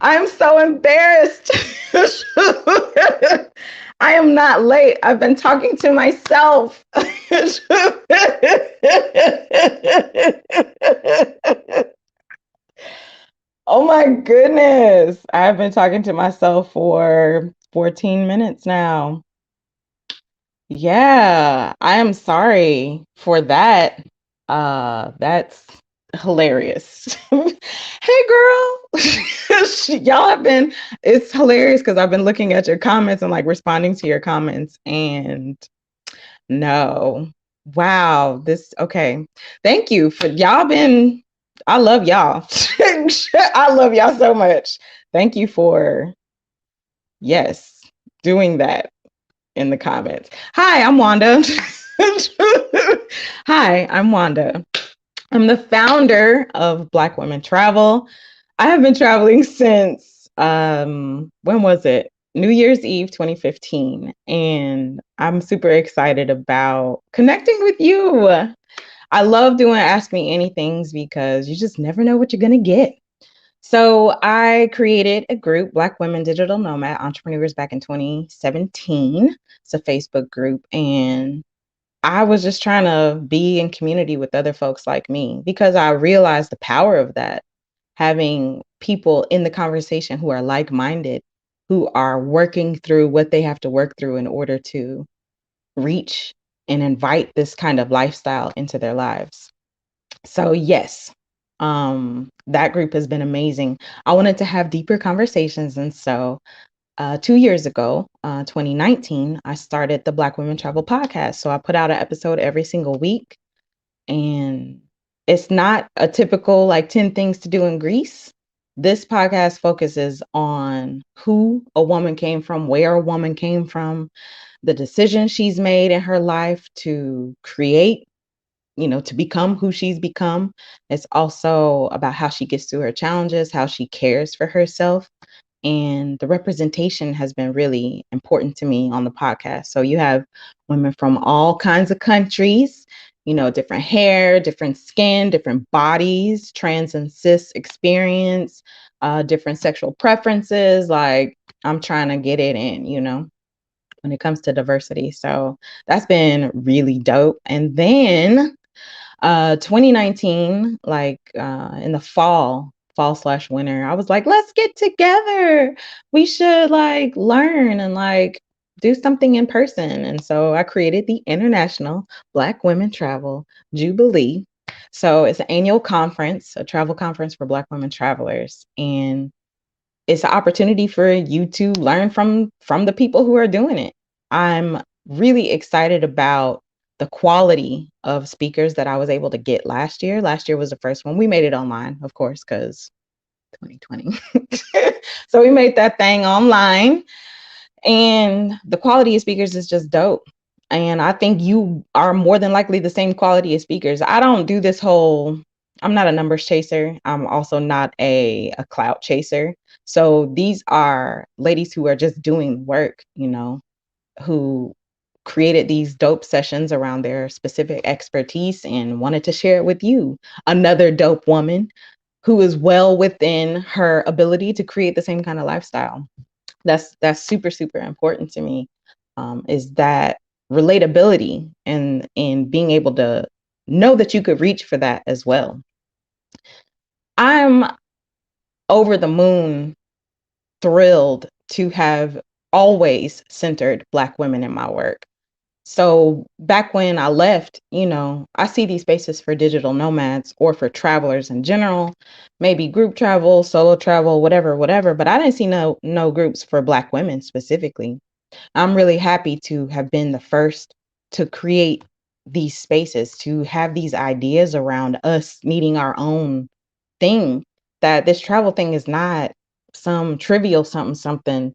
I'm so embarrassed. I am not late. I've been talking to myself. Oh my goodness. I've been talking to myself for 14 minutes now. Yeah, I am sorry for that. That's hilarious. Hey girl. Y'all have been, it's hilarious because I've been looking at your comments and like responding to your comments and no. Wow, this okay. Thank you for y'all been I love y'all. I love y'all so much. Thank you for yes, doing that in the comments. Hi, I'm Wanda. Hi, I'm Wanda. I'm the founder of Black Women Travel. I have been traveling since when was it? New Year's Eve 2015. And I'm super excited about connecting with you. I love doing Ask Me Anythings because you just never know what you're going to get. So I created a group, Black Women Digital Nomad Entrepreneurs, back in 2017. It's a Facebook group. And I was just trying to be in community with other folks like me because I realized the power of that, having people in the conversation who are like-minded, who are working through what they have to work through in order to reach and invite this kind of lifestyle into their lives. So yes, that group has been amazing. I wanted to have deeper conversations. And so 2 years ago, 2019, I started the Black Women Travel podcast. So I put out an episode every single week. And it's not a typical like 10 things to do in Greece. This podcast focuses on who a woman came from, where a woman came from, the decisions she's made in her life to create, to become who she's become. It's also about how she gets through her challenges, how she cares for herself. And the representation has been really important to me on the podcast. So you have women from all kinds of countries, different hair, different skin, different bodies, trans and cis experience, different sexual preferences. Like I'm trying to get it in, when it comes to diversity. So that's been really dope. And then 2019, like in the fall/winter, I was like, let's get together. We should like learn and like do something in person. And so I created the International Black Women Travel Jubilee. So it's an annual conference, a travel conference for Black women travelers. And it's an opportunity for you to learn from the people who are doing it. I'm really excited about the quality of speakers that I was able to get last year. Last year was the first one. We made it online, of course, because 2020. So we made that thing online. And the quality of speakers is just dope. And I think you are more than likely the same quality of speakers. I don't do this whole, I'm not a numbers chaser. I'm also not a clout chaser. So these are ladies who are just doing work, who created these dope sessions around their specific expertise and wanted to share it with you. Another dope woman who is well within her ability to create the same kind of lifestyle. That's super, super important to me, is that relatability and being able to know that you could reach for that as well. I'm over the moon thrilled to have always centered Black women in my work. So back when I left, I see these spaces for digital nomads or for travelers in general, maybe group travel, solo travel, whatever, but I didn't see no groups for Black women specifically. I'm really happy to have been the first to create these spaces, to have these ideas around us needing our own thing, that this travel thing is not some trivial something.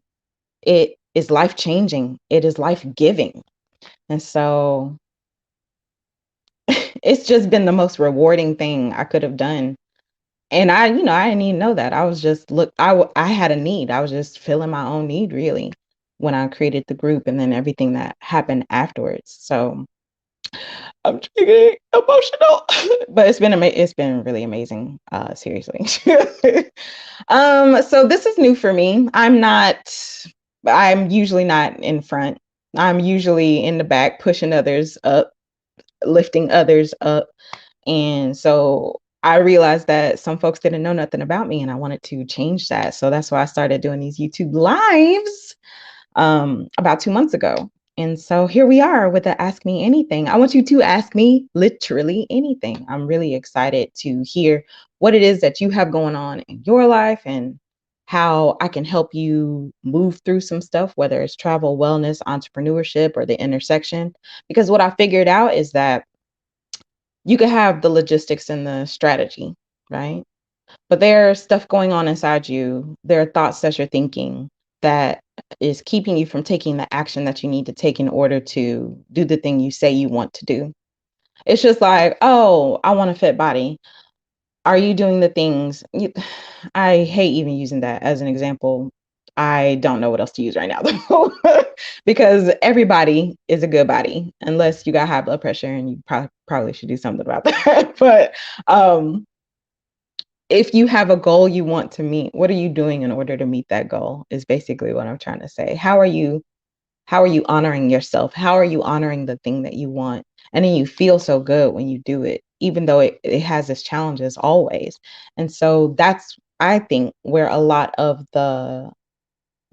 It is life changing. It is life giving. And so it's just been the most rewarding thing I could have done. And I didn't even know that. I was just, I had a need. I was just filling my own need really when I created the group and then everything that happened afterwards. So I'm getting emotional, but it's been really amazing. Seriously. So this is new for me. I'm usually not in front. I'm usually in the back, pushing others up, lifting others up. And so I realized that some folks didn't know nothing about me, and I wanted to change that. So that's why I started doing these YouTube lives about 2 months ago. And so here we are with the Ask Me Anything. I want you to ask me literally anything. I'm really excited to hear what it is that you have going on in your life and how I can help you move through some stuff, whether it's travel, wellness, entrepreneurship, or the intersection. Because what I figured out is that you could have the logistics and the strategy, right? But there's stuff going on inside you. There are thoughts that you're thinking that is keeping you from taking the action that you need to take in order to do the thing you say you want to do. It's just like, oh, I want a fit body. Are you doing the things? I hate even using that as an example. I don't know what else to use right now, though, because everybody is a good body, unless you got high blood pressure, and you probably should do something about that. But if you have a goal you want to meet, what are you doing in order to meet that goal? Is basically what I'm trying to say. How are you honoring yourself? How are you honoring the thing that you want? And then you feel so good when you do it, even though it has its challenges always. And so that's, I think, where a lot of the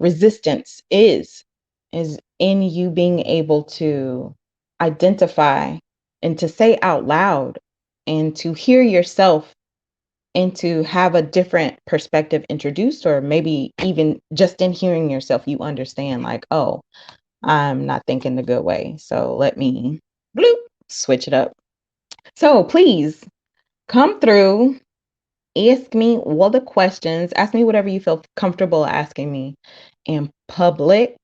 resistance is in you being able to identify and to say out loud and to hear yourself and to have a different perspective introduced, or maybe even just in hearing yourself, you understand, like, oh, I'm not thinking the good way. So let me bloop, switch it up. So please come through, ask me all the questions, ask me whatever you feel comfortable asking me in public.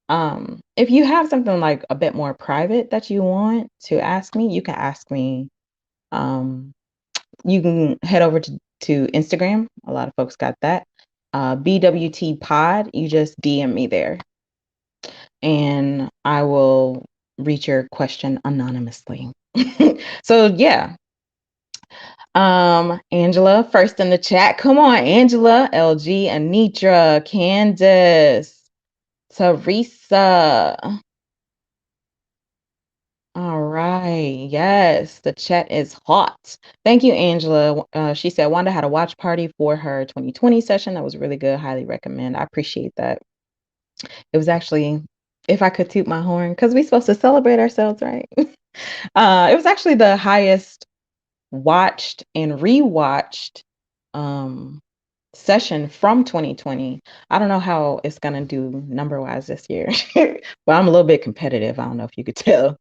If you have something like a bit more private that you want to ask me, you can ask me. You can head over to Instagram. A lot of folks got that. BWT Pod. You just DM me there, and I will read your question anonymously. So yeah. Angela, first in the chat. Come on, Angela, LG, Anitra, Candace, Teresa. All right. Yes, the chat is hot. Thank you, Angela. She said Wanda had a watch party for her 2020 session. That was really good. Highly recommend. I appreciate that. It was actually, if I could toot my horn, because we're supposed to celebrate ourselves, right? It was actually the highest watched and rewatched um, session from 2020. I don't know how it's gonna do number wise this year, but I'm a little bit competitive. I don't know if you could tell.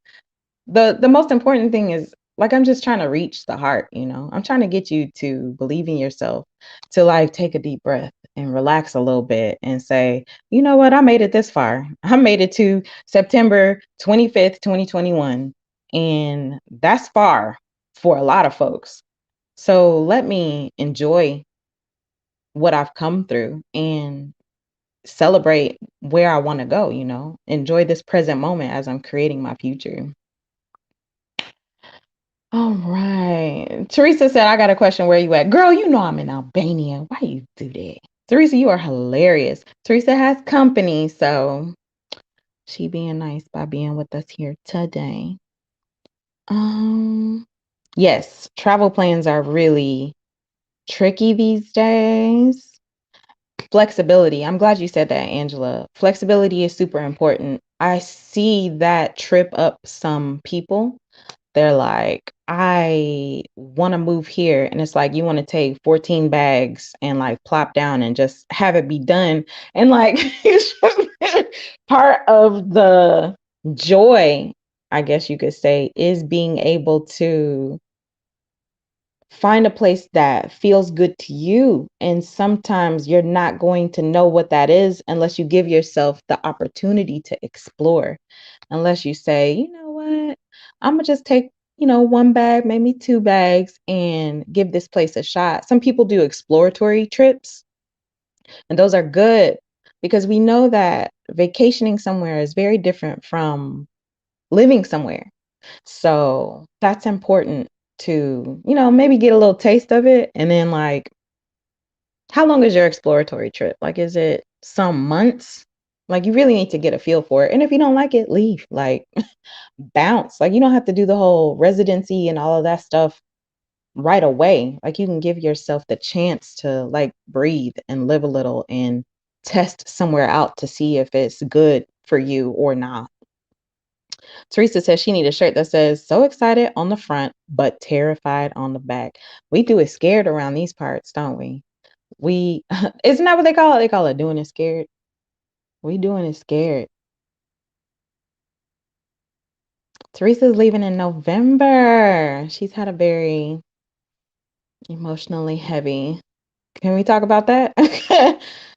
The most important thing is, like, I'm just trying to reach the heart, I'm trying to get you to believe in yourself, to like take a deep breath and relax a little bit and say, you know what, I made it this far. I made it to September 25th, 2021, and that's far for a lot of folks. So let me enjoy what I've come through and celebrate where I want to go, enjoy this present moment as I'm creating my future. All right. Teresa said, I got a question. Where you at? Girl, you know I'm in Albania. Why you do that? Teresa, you are hilarious. Teresa has company, so she being nice by being with us here today. Yes, travel plans are really tricky these days. Flexibility. I'm glad you said that, Angela. Flexibility is super important. I see that trip up some people. They're like, I want to move here. And it's like, you want to take 14 bags and like plop down and just have it be done. And like, part of the joy, I guess you could say, is being able to find a place that feels good to you. And sometimes you're not going to know what that is unless you give yourself the opportunity to explore. Unless you say, you know what, I'm gonna just take, one bag, maybe two bags, and give this place a shot. Some people do exploratory trips, and those are good because we know that vacationing somewhere is very different from living somewhere. So that's important to, maybe get a little taste of it. And then, like, how long is your exploratory trip? Like, is it some months? Like, you really need to get a feel for it. And if you don't like it, leave. Like, bounce. Like, you don't have to do the whole residency and all of that stuff right away. Like, you can give yourself the chance to, like, breathe and live a little and test somewhere out to see if it's good for you or not. Teresa says she need a shirt that says "so excited" on the front, but terrified on the back. We do it scared around these parts, don't we? We isn't that what they call it? They call it doing it scared. We doing it scared. Teresa's leaving in November. She's had a very emotionally heavy. Can we talk about that?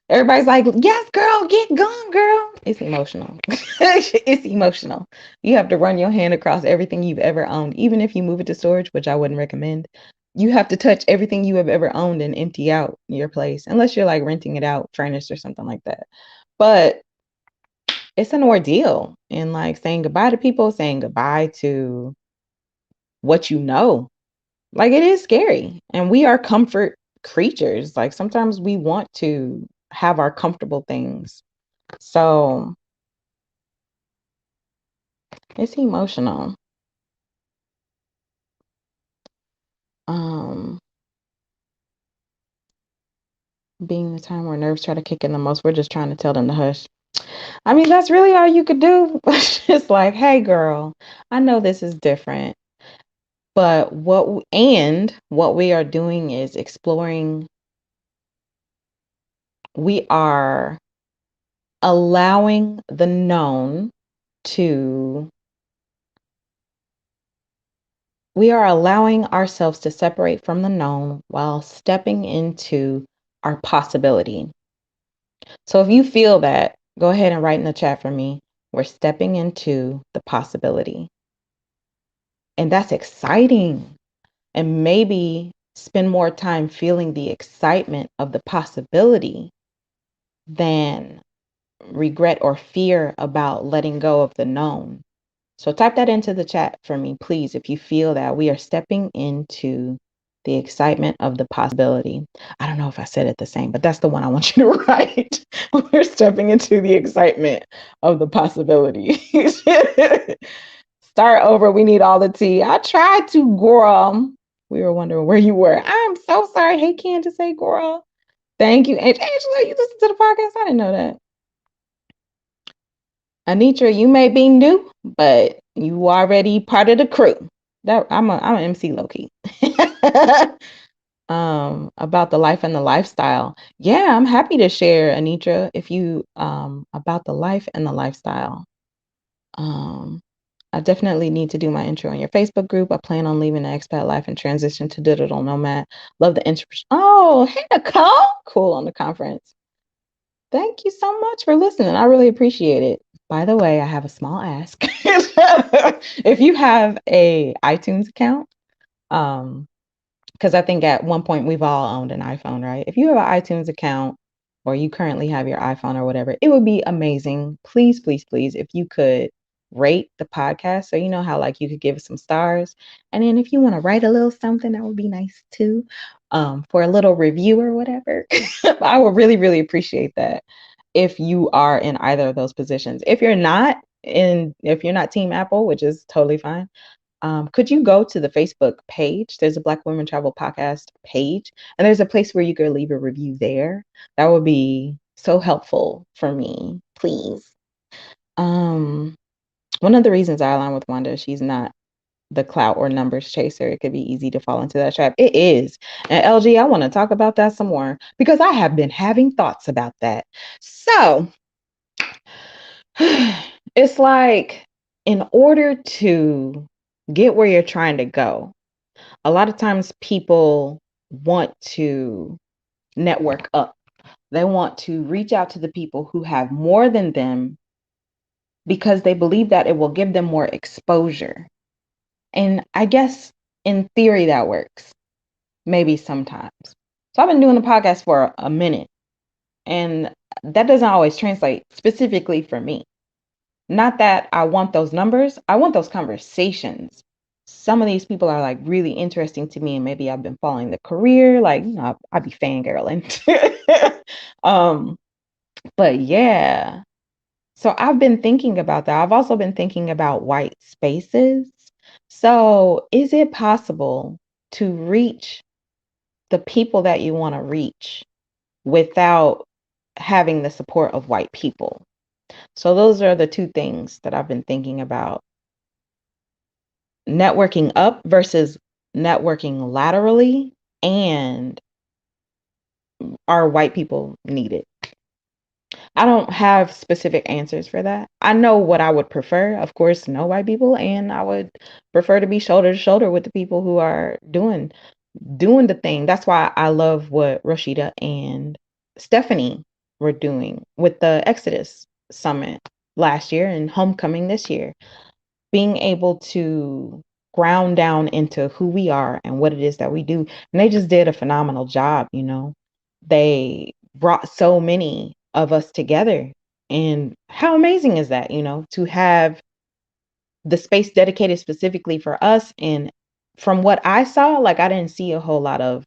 Everybody's like, yes, girl, get gone, girl. It's emotional. It's emotional. You have to run your hand across everything you've ever owned, even if you move it to storage, which I wouldn't recommend. You have to touch everything you have ever owned and empty out your place, unless you're like renting it out, furnished or something like that. But it's an ordeal, and like saying goodbye to people, saying goodbye to what you know. Like, it is scary, and we are comfort creatures. Like, sometimes we want to have our comfortable things. So it's emotional. Um, being the time where nerves try to kick in the most, we're just trying to tell them to hush. I mean, that's really all you could do. It's like, hey, girl, I know this is different, but what we are doing is exploring. We are allowing the known to we are allowing ourselves to separate from the known while stepping into our possibility. So if you feel that, go ahead and write in the chat for me. We're stepping into the possibility. And that's exciting. And maybe spend more time feeling the excitement of the possibility than regret or fear about letting go of the known. So type that into the chat for me, please, if you feel that we are stepping into the excitement of the possibility. I don't know if I said it the same, but that's the one I want you to write. We're stepping into the excitement of the possibility. Start over. We need all the tea. I tried to, girl. We were wondering where you were. I'm so sorry. Hey, Candace, say, girl. Thank you. And Angela, you listen to the podcast? I didn't know that. Anitra, you may be new, but you already part of the crew. That I'm an MC low key. About the life and the lifestyle. Yeah, I'm happy to share, Anitra, if you about the life and the lifestyle. I definitely need to do my intro in your Facebook group. I plan on leaving the expat life and transition to digital nomad. Love the intro. Oh, hey Nicole, cool on the conference. Thank you so much for listening. I really appreciate it. By the way, I have a small ask. If you have a iTunes account, because I think at one point we've all owned an iPhone, right? If you have an iTunes account or you currently have your iPhone or whatever, it would be amazing. Please, please, please, if you could rate the podcast. So you know how like you could give it some stars. And then if you want to write a little something, that would be nice too. For a little review or whatever. I would really, really appreciate that if you are in either of those positions. If you're not Team Apple, which is totally fine, could you go to the Facebook page? There's a Black Women Travel Podcast page, and there's a place where you could leave a review there. That would be so helpful for me, please. One of the reasons I align with Wanda, she's not the clout or numbers chaser. It could be easy to fall into that trap. It is. And LG, I want to talk about that some more because I have been having thoughts about that. So it's like, in order to get where you're trying to go, a lot of times people want to network up. They want to reach out to the people who have more than them because they believe that it will give them more exposure. And I guess in theory that works, maybe sometimes. So I've been doing the podcast for a minute, and that doesn't always translate specifically for me. Not that I want those numbers, I want those conversations. Some of these people are like really interesting to me, and maybe I've been following the career, like, I'd be fangirling. um, but yeah. So I've been thinking about that. I've also been thinking about white spaces. So is it possible to reach the people that you want to reach without having the support of white people? So those are the two things that I've been thinking about. Networking up versus networking laterally, and are white people needed? I don't have specific answers for that. I know what I would prefer. Of course, no white people, and I would prefer to be shoulder to shoulder with the people who are doing the thing. That's why I love what Rashida and Stephanie were doing with the Exodus Summit last year and Homecoming this year. Being able to ground down into who we are and what it is that we do. And they just did a phenomenal job, you know. They brought so many of us together. And how amazing is that, to have the space dedicated specifically for us? And from what I saw, like, I didn't see a whole lot of,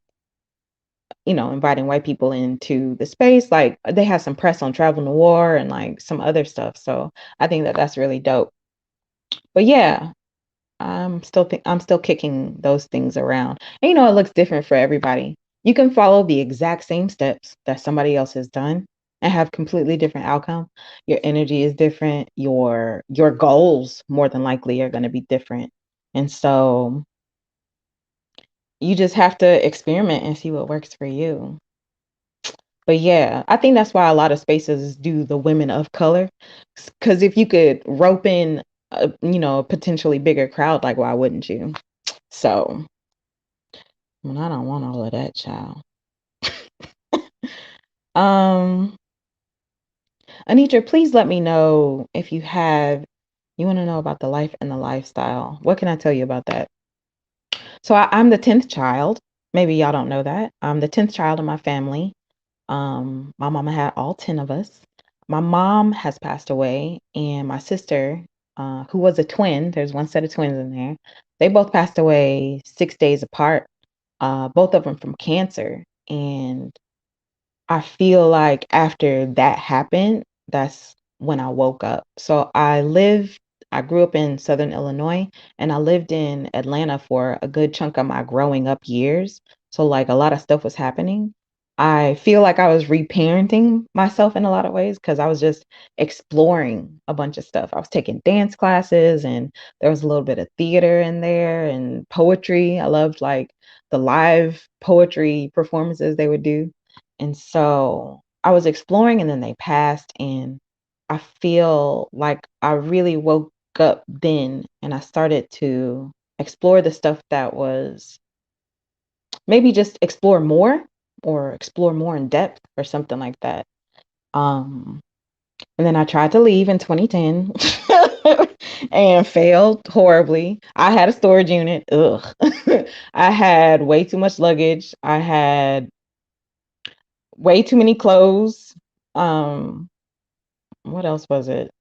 inviting white people into the space. Like, they had some press on travel noir and like some other stuff. So I think that that's really dope. But yeah, I'm still kicking those things around. And it looks different for everybody. You can follow the exact same steps that somebody else has done and have completely different outcome. Your energy is different. Your goals more than likely are going to be different. And so you just have to experiment and see what works for you. But yeah, I think that's why a lot of spaces do the women of color. Because if you could rope in a potentially bigger crowd, like, why wouldn't you? So, I don't want all of that, child. Um, Anitra, please let me know if you want to know about the life and the lifestyle. What can I tell you about that? So I'm the 10th child. Maybe y'all don't know that. I'm the 10th child in my family. My mama had all 10 of us. My mom has passed away, and my sister, who was a twin, there's one set of twins in there, they both passed away 6 days apart, both of them from cancer. And I feel like after that happened, that's when I woke up. So I grew up in Southern Illinois, and I lived in Atlanta for a good chunk of my growing up years. So like a lot of stuff was happening. I feel like I was reparenting myself in a lot of ways because I was just exploring a bunch of stuff. I was taking dance classes, and there was a little bit of theater in there and poetry. I loved like the live poetry performances they would do. And so I was exploring, and then they passed, and I feel like I really woke up then, and I started to explore the stuff that was maybe just explore more, or explore more in depth, or something like that. Um and then I tried to leave in 2010 and failed horribly. I had a storage unit. Ugh. I had way too much luggage. I had way too many clothes. Um, what else was it?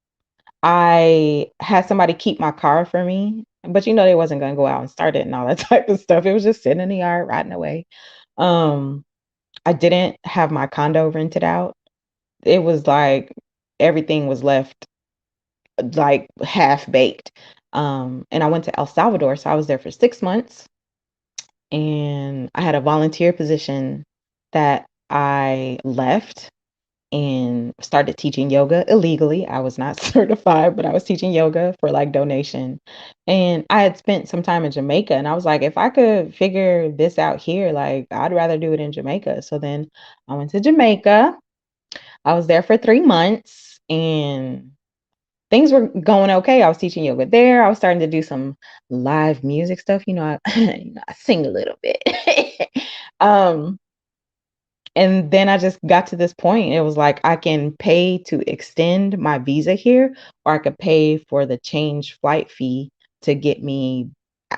I had somebody keep my car for me, but they wasn't gonna go out and start it and all that type of stuff. It was just sitting in the yard, rotting away. Um, I didn't have my condo rented out. It was like everything was left like half baked. And I went to El Salvador, so I was there for 6 months, and I had a volunteer position that I left and started teaching yoga illegally. I was not certified, but I was teaching yoga for like donation. And I had spent some time in Jamaica, and I was like, if I could figure this out here, like, I'd rather do it in Jamaica. So then I went to Jamaica. I was there for 3 months, and things were going okay. I was teaching yoga there. I was starting to do some live music stuff. I sing a little bit. um, and then I just got to this point. It was like, I can pay to extend my visa here, or I could pay for the change flight fee to get me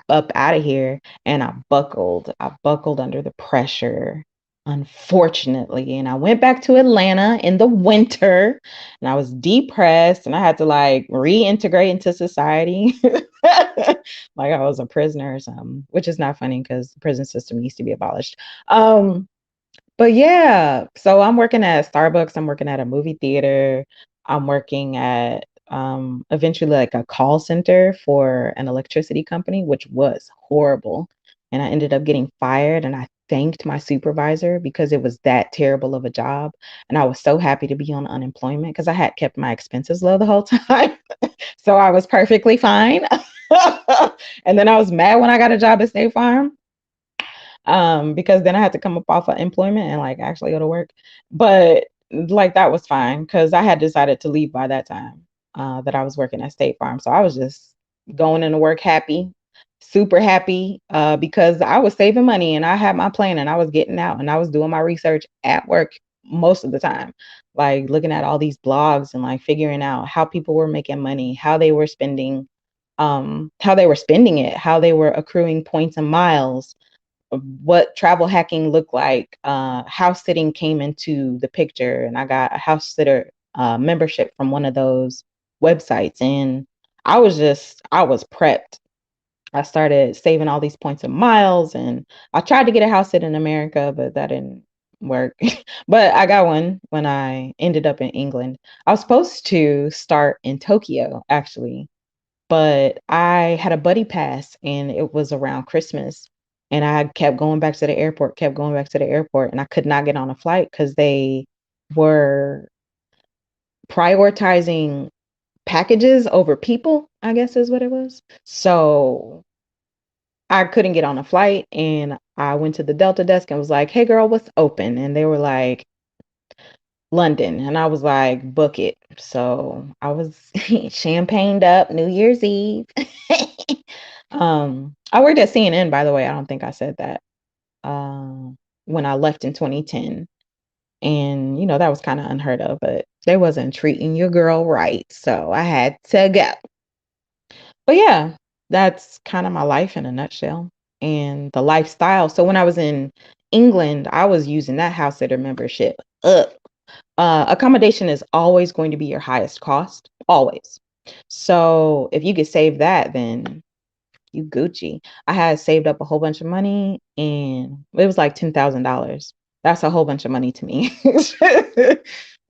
up out of here. And I buckled under the pressure. unfortunately. And I went back to Atlanta in the winter and I was depressed and I had to like reintegrate into society. Like I was a prisoner or something, which is not funny because the prison system needs to be abolished. Um, but yeah, so I'm working at Starbucks, I'm working at a movie theater, I'm working at eventually like a call center for an electricity company, which was horrible. And I ended up getting fired and I thanked my supervisor because it was that terrible of a job. And I was so happy to be on unemployment because I had kept my expenses low the whole time. So I was perfectly fine. And then I was mad when I got a job at State Farm because then I had to come up off of employment and like actually go to work. But like that was fine because I had decided to leave by that time that I was working at State Farm. So I was just going into work happy, super happy because I was saving money and I had my plan and I was getting out and I was doing my research at work most of the time, like looking at all these blogs and like figuring out how people were making money, how they were spending it, how they were accruing points and miles, what travel hacking looked like. House sitting came into the picture, and I got a house sitter membership from one of those websites. And I was prepped. I started saving all these points and miles, and I tried to get a house sit in America, but that didn't work. But I got one when I ended up in England. I was supposed to start in Tokyo, actually, but I had a buddy pass and it was around Christmas. And I kept going back to the airport, kept going back to the airport, and I could not get on a flight because they were prioritizing packages over people, I guess is what it was. So I couldn't get on a flight and I went to the Delta desk and was like, hey girl, what's open? And they were like, London. And I was like, book it. So I was champagned up New Year's Eve. I worked at CNN, by the way. I don't think I said that. When I left in 2010. And, you know, that was kind of unheard of, but they wasn't treating your girl right. So I had to go. But yeah, that's kind of my life in a nutshell and the lifestyle. So when I was in England, I was using that house sitter membership. Accommodation is always going to be your highest cost, always. So if you could save that, then you Gucci. I had saved up a whole bunch of money and it was like $10,000. That's a whole bunch of money to me.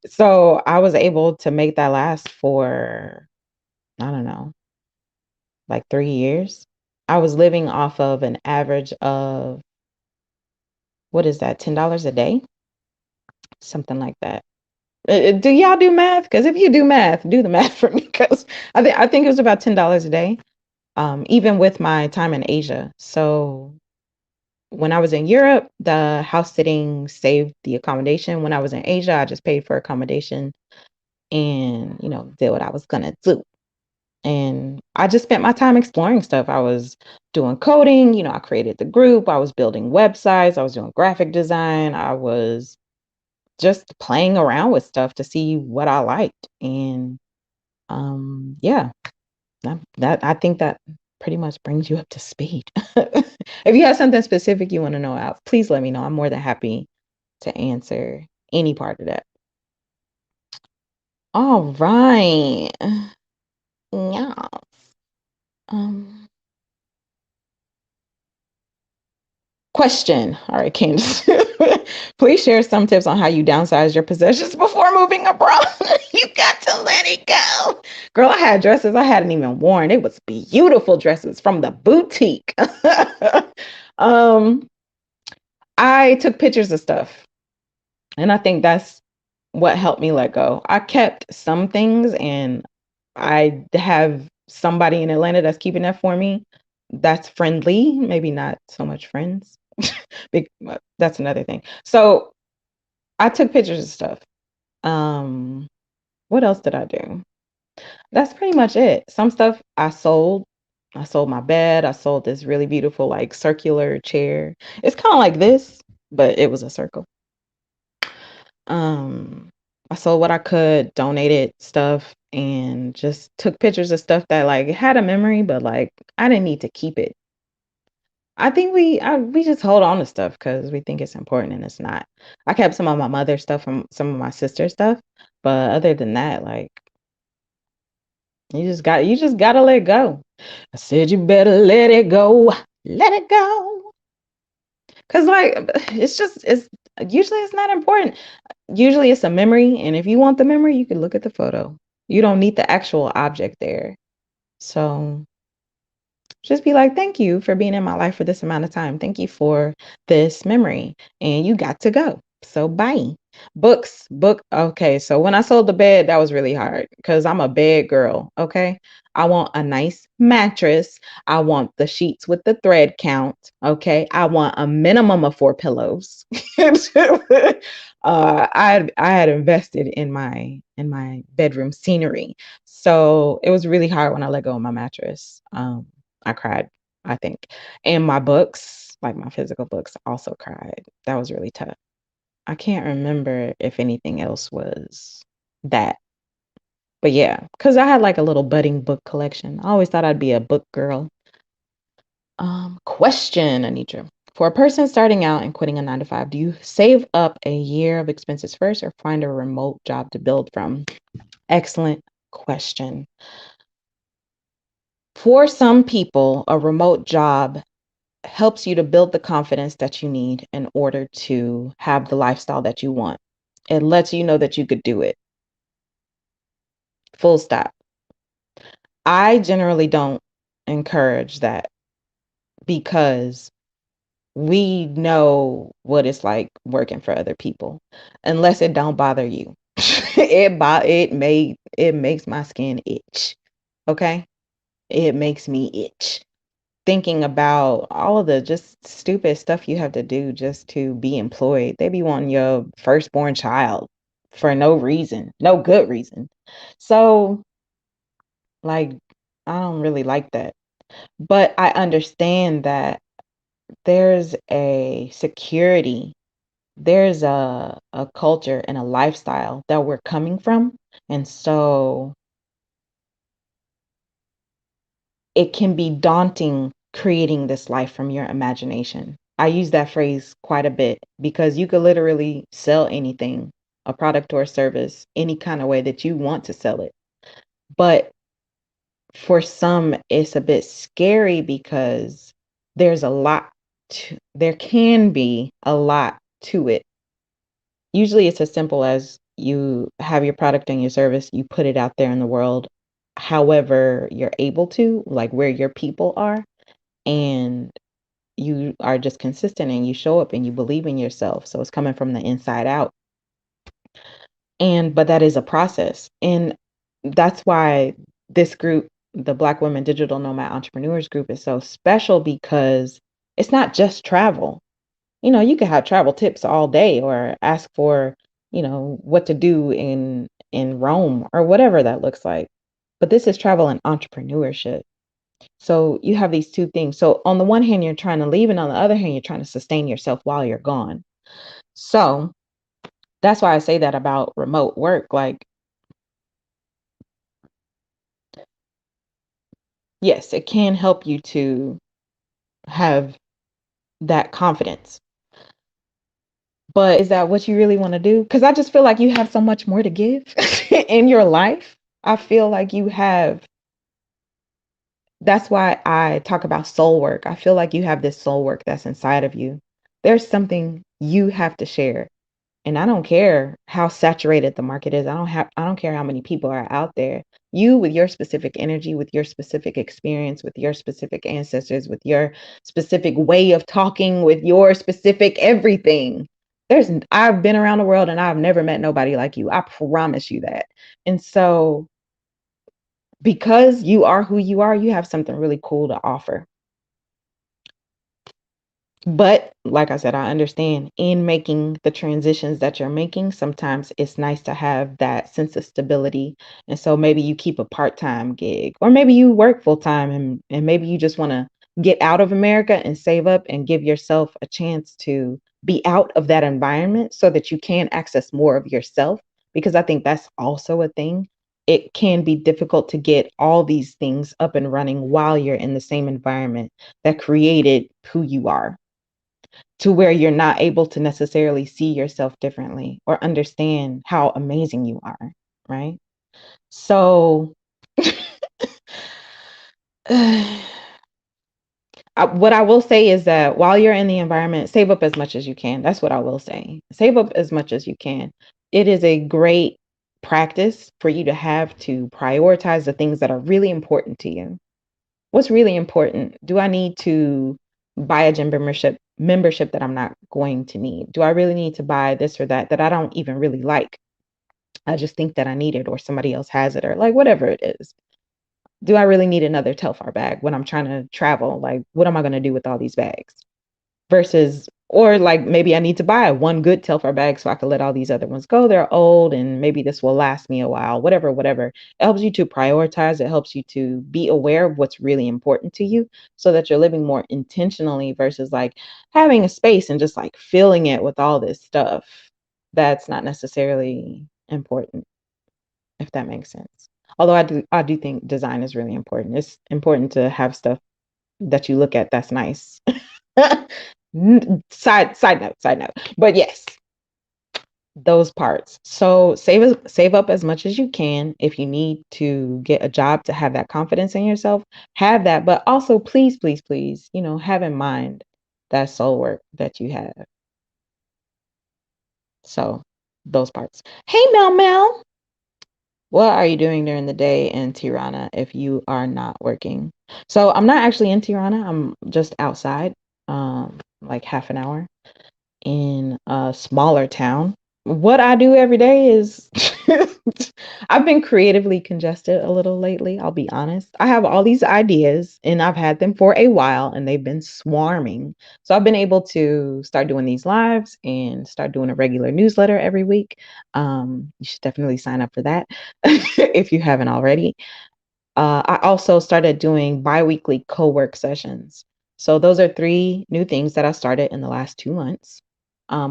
So I was able to make that last for, I don't know, like 3 years. I was living off of an average of, what is that, $10 a day? Something like that. Do y'all do math? Because if you do math, do the math for me. Because I think it was about $10 a day, even with my time in Asia. So when I was in Europe, the house sitting saved the accommodation. When I was in Asia, I just paid for accommodation and, you know, did what I was gonna do. And I just spent my time exploring stuff. I was doing coding, you know, I created the group, I was building websites, I was doing graphic design, I was just playing around with stuff to see what I liked. And yeah, I think that pretty much brings you up to speed. If you have something specific you want to know, please let me know. I'm more than happy to answer any part of that. All right. Yeah. Um, Question. All right, Candace. Please share some tips on how you downsize your possessions before moving abroad. You got to let it go. Girl, I had dresses I hadn't even worn. It was beautiful dresses from the boutique. um, I took pictures of stuff, and I think that's what helped me let go. I kept some things, and I have somebody in Atlanta that's keeping that for me. That's friendly, maybe not so much friends. That's another thing. So I took pictures of stuff. Um, what else did I do? That's pretty much it. Some stuff I sold. I sold my bed. I sold this really beautiful, like circular chair. It's kind of like this, but it was a circle. Um, I sold what I could, donated stuff, and just took pictures of stuff that like had a memory, but like I didn't need to keep it. I think we just hold on to stuff because we think it's important and it's not. I kept some of my mother's stuff and some of my sister's stuff, but other than that, like you just gotta let go. I said you better let it go. Let it go. Cause like it's usually it's not important. Usually it's a memory, and if you want the memory, you can look at the photo. You don't need the actual object there. So just be like, thank you for being in my life for this amount of time. Thank you for this memory. And you got to go. So bye. Book. Okay. So when I sold the bed, that was really hard because I'm a bed girl. Okay. I want a nice mattress. I want the sheets with the thread count. Okay. I want a minimum of 4 pillows. I had invested in my bedroom scenery. So it was really hard when I let go of my mattress. I cried, I think. And my books, like my physical books, also cried. That was really tough. I can't remember if anything else was that. But yeah, because I had like a little budding book collection. I always thought I'd be a book girl. Question, Anitra. For a person starting out and quitting a 9 to 5, do you save up a year of expenses first or find a remote job to build from? Excellent question. For some people, a remote job helps you to build the confidence that you need in order to have the lifestyle that you want. It lets you know that you could do it. Full stop. I generally don't encourage that because we know what it's like working for other people unless it don't bother you. It makes my skin itch. Okay? It makes me itch. Thinking about all of the just stupid stuff you have to do just to be employed. They be wanting your firstborn child for no reason, no good reason. So, like, I don't really like that. But I understand that there's a security, there's a culture and a lifestyle that we're coming from. And so it can be daunting creating this life from your imagination. I use that phrase quite a bit because you could literally sell anything, a product or a service, any kind of way that you want to sell it. But for some, it's a bit scary because there can be a lot to it. Usually it's as simple as you have your product and your service, you put it out there in the world however you're able to, like where your people are, and you are just consistent and you show up and you believe in yourself. So it's coming from the inside out. And but that is a process. And that's why this group, the Black Women Digital Nomad Entrepreneurs group, is so special because it's not just travel. You could have travel tips all day or ask for, what to do in Rome or whatever that looks like. But this is travel and entrepreneurship. So you have these two things. So on the one hand, you're trying to leave, and on the other hand, you're trying to sustain yourself while you're gone. So that's why I say that about remote work. Like, yes, it can help you to have that confidence. But is that what you really want to do? Because I just feel like you have so much more to give in your life. I feel like you have. That's why I talk about soul work. I feel like you have this soul work that's inside of you. There's something you have to share. And I don't care how saturated the market is. I don't care how many people are out there. You with your specific energy, with your specific experience, with your specific ancestors, with your specific way of talking, with your specific everything. I've been around the world and I've never met nobody like you. I promise you that. And so because you are who you are, you have something really cool to offer. But like I said, I understand in making the transitions that you're making, sometimes it's nice to have that sense of stability. And so maybe you keep a part-time gig, or maybe you work full-time and maybe you just want to get out of America and save up and give yourself a chance to be out of that environment so that you can access more of yourself. Because I think that's also a thing it can be difficult to get all these things up and running while you're in the same environment that created who you are, to where you're not able to necessarily see yourself differently or understand how amazing you are, right? So, what I will say is that while you're in the environment, save up as much as you can. That's what I will say. Save up as much as you can. It is a great practice for you to have to prioritize the things that are really important to you. What's really important? Do I need to buy a gym membership that I'm not going to need? Do I really need to buy this or that I don't even really like? I just think that I need it, or somebody else has it, or like whatever it is. Do I really need another Telfar bag when I'm trying to travel? Like, what am I going to do with all these bags? Versus, or like maybe I need to buy one good Telfar bag so I can let all these other ones go. They're old and maybe this will last me a while, whatever. It helps you to prioritize. It helps you to be aware of what's really important to you so that you're living more intentionally versus like having a space and just like filling it with all this stuff that's not necessarily important, if that makes sense. Although I do think design is really important. It's important to have stuff that you look at that's nice. Side note. But yes, those parts. So save up as much as you can. If you need to get a job to have that confidence in yourself, have that. But also please, have in mind that soul work that you have. So those parts. Hey Mel. What are you doing during the day in Tirana if you are not working? So I'm not actually in Tirana. I'm just outside, like half an hour in a smaller town. What I do every day is I've been creatively congested a little lately, I'll be honest. I have all these ideas and I've had them for a while and they've been swarming. So I've been able to start doing these lives and start doing a regular newsletter every week. You should definitely sign up for that if you haven't already. I also started doing biweekly co-work sessions. So those are 3 new things that I started in the last 2 months.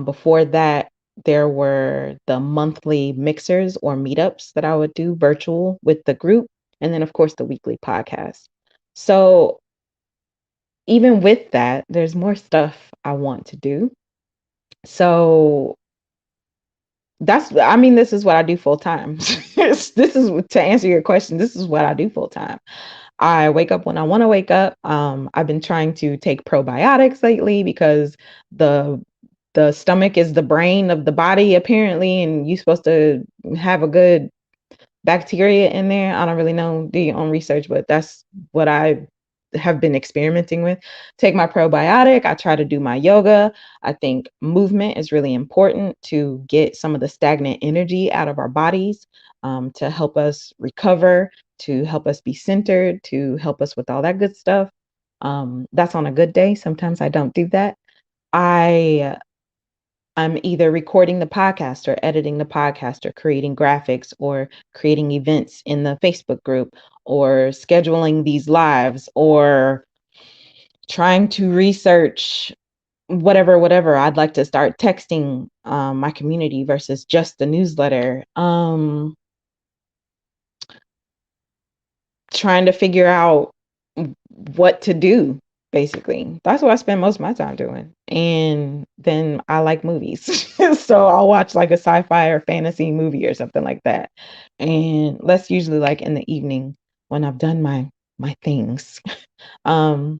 Before that, there were the monthly mixers or meetups that I would do virtual with the group. And then, of course, the weekly podcast. So even with that, there's more stuff I want to do. So this is what I do full time. This is to answer your question. This is what I do full time. I wake up when I want to wake up. I've been trying to take probiotics lately because the stomach is the brain of the body apparently, and you're supposed to have a good bacteria in there. I don't really know, do your own research, but that's what I have been experimenting with. Take my probiotic. I try to do my yoga. I think movement is really important to get some of the stagnant energy out of our bodies, to help us recover, to help us be centered, to help us with all that good stuff. That's on a good day. Sometimes I don't do that. I'm either recording the podcast or editing the podcast or creating graphics or creating events in the Facebook group or scheduling these lives or trying to research whatever. I'd like to start texting my community versus just the newsletter. Trying to figure out what to do. Basically, that's what I spend most of my time doing. And then I like movies. So I'll watch like a sci-fi or fantasy movie or something like that. And that's usually like in the evening when I've done my things. Um,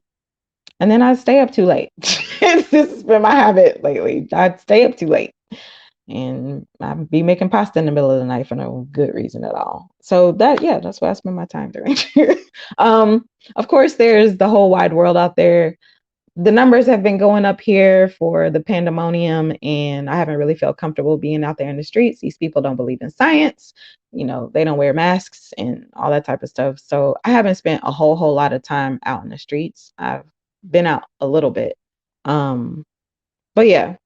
and then I stay up too late. This has been my habit lately. I'd stay up too late and I'd be making pasta in the middle of the night for no good reason at all. So that's what I spend my time doing. Of course, there's the whole wide world out there. The numbers have been going up here for the pandemonium, and I haven't really felt comfortable being out there in the streets. These people don't believe in science. They don't wear masks and all that type of stuff. So I haven't spent a whole lot of time out in the streets. I've been out a little bit. But yeah,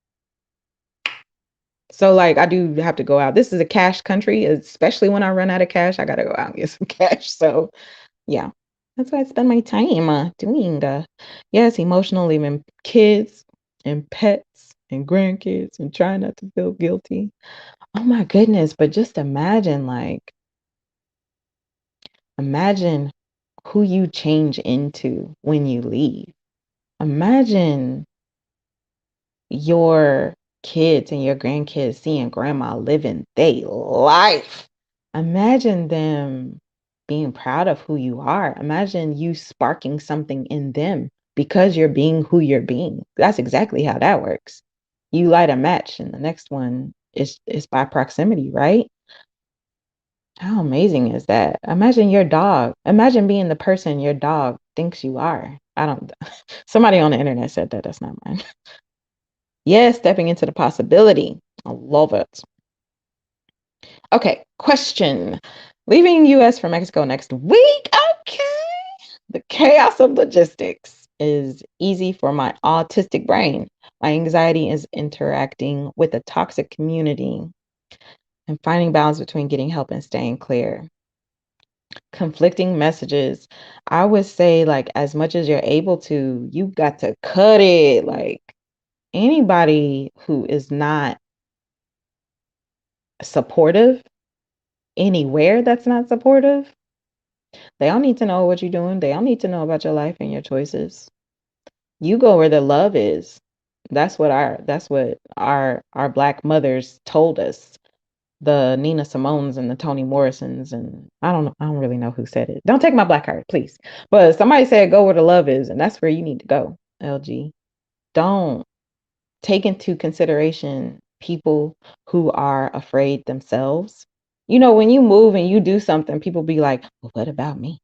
so like I do have to go out. This is a cash country, especially when I run out of cash, I gotta go out and get some cash. So yeah, that's what I spend my time doing. Yes, emotional, even kids and pets and grandkids and trying not to feel guilty. Oh my goodness, but just imagine like Imagine who you change into when you leave. Imagine your kids and your grandkids seeing grandma living their life. Imagine them being proud of who you are. Imagine you sparking something in them because you're being who you're being. That's exactly how that works. You light a match and the next one is by proximity, right? How amazing is that? Imagine your dog. Imagine being the person your dog thinks you are. I don't somebody on the internet said that. That's not mine. Yes, stepping into the possibility. I love it. Okay, question. Leaving US for Mexico next week. Okay. The chaos of logistics is easy for my autistic brain. My anxiety is interacting with a toxic community and finding balance between getting help and staying clear. Conflicting messages. I would say, like, as much as you're able to, you got to cut it. Like, anybody who is not supportive, anywhere that's not supportive, they all need to know what you're doing. They all need to know about your life and your choices. You go where the love is. That's what our black mothers told us. The Nina Simones and the Toni Morrisons, and I don't really know who said it. Don't take my black heart, please. But somebody said go where the love is, and that's where you need to go, LG. Don't take into consideration people who are afraid themselves. You know, when you move and you do something, people be like, well, what about me?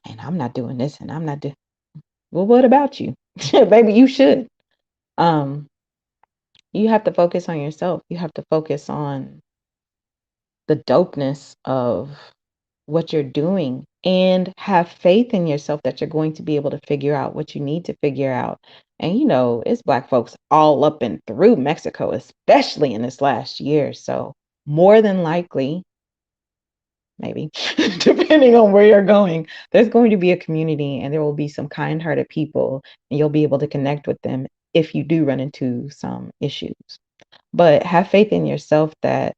And I'm not doing this and I'm not doing, well, what about you? Baby, you should. Um, you have to focus on yourself. You have to focus on the dopeness of what you're doing and have faith in yourself that you're going to be able to figure out what you need to figure out. And you know, it's black folks all up and through Mexico, especially in this last year. So more than likely, maybe, depending on where you're going, there's going to be a community and there will be some kind-hearted people and you'll be able to connect with them if you do run into some issues. But have faith in yourself that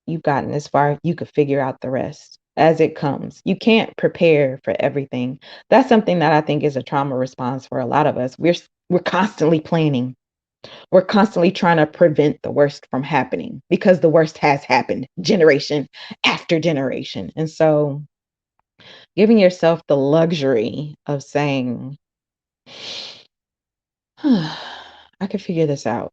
you've gotten this far, you could figure out the rest as it comes. You can't prepare for everything. That's something that I think is a trauma response for a lot of us. We're constantly planning. We're constantly trying to prevent the worst from happening because the worst has happened generation after generation. And so giving yourself the luxury of saying, I can figure this out.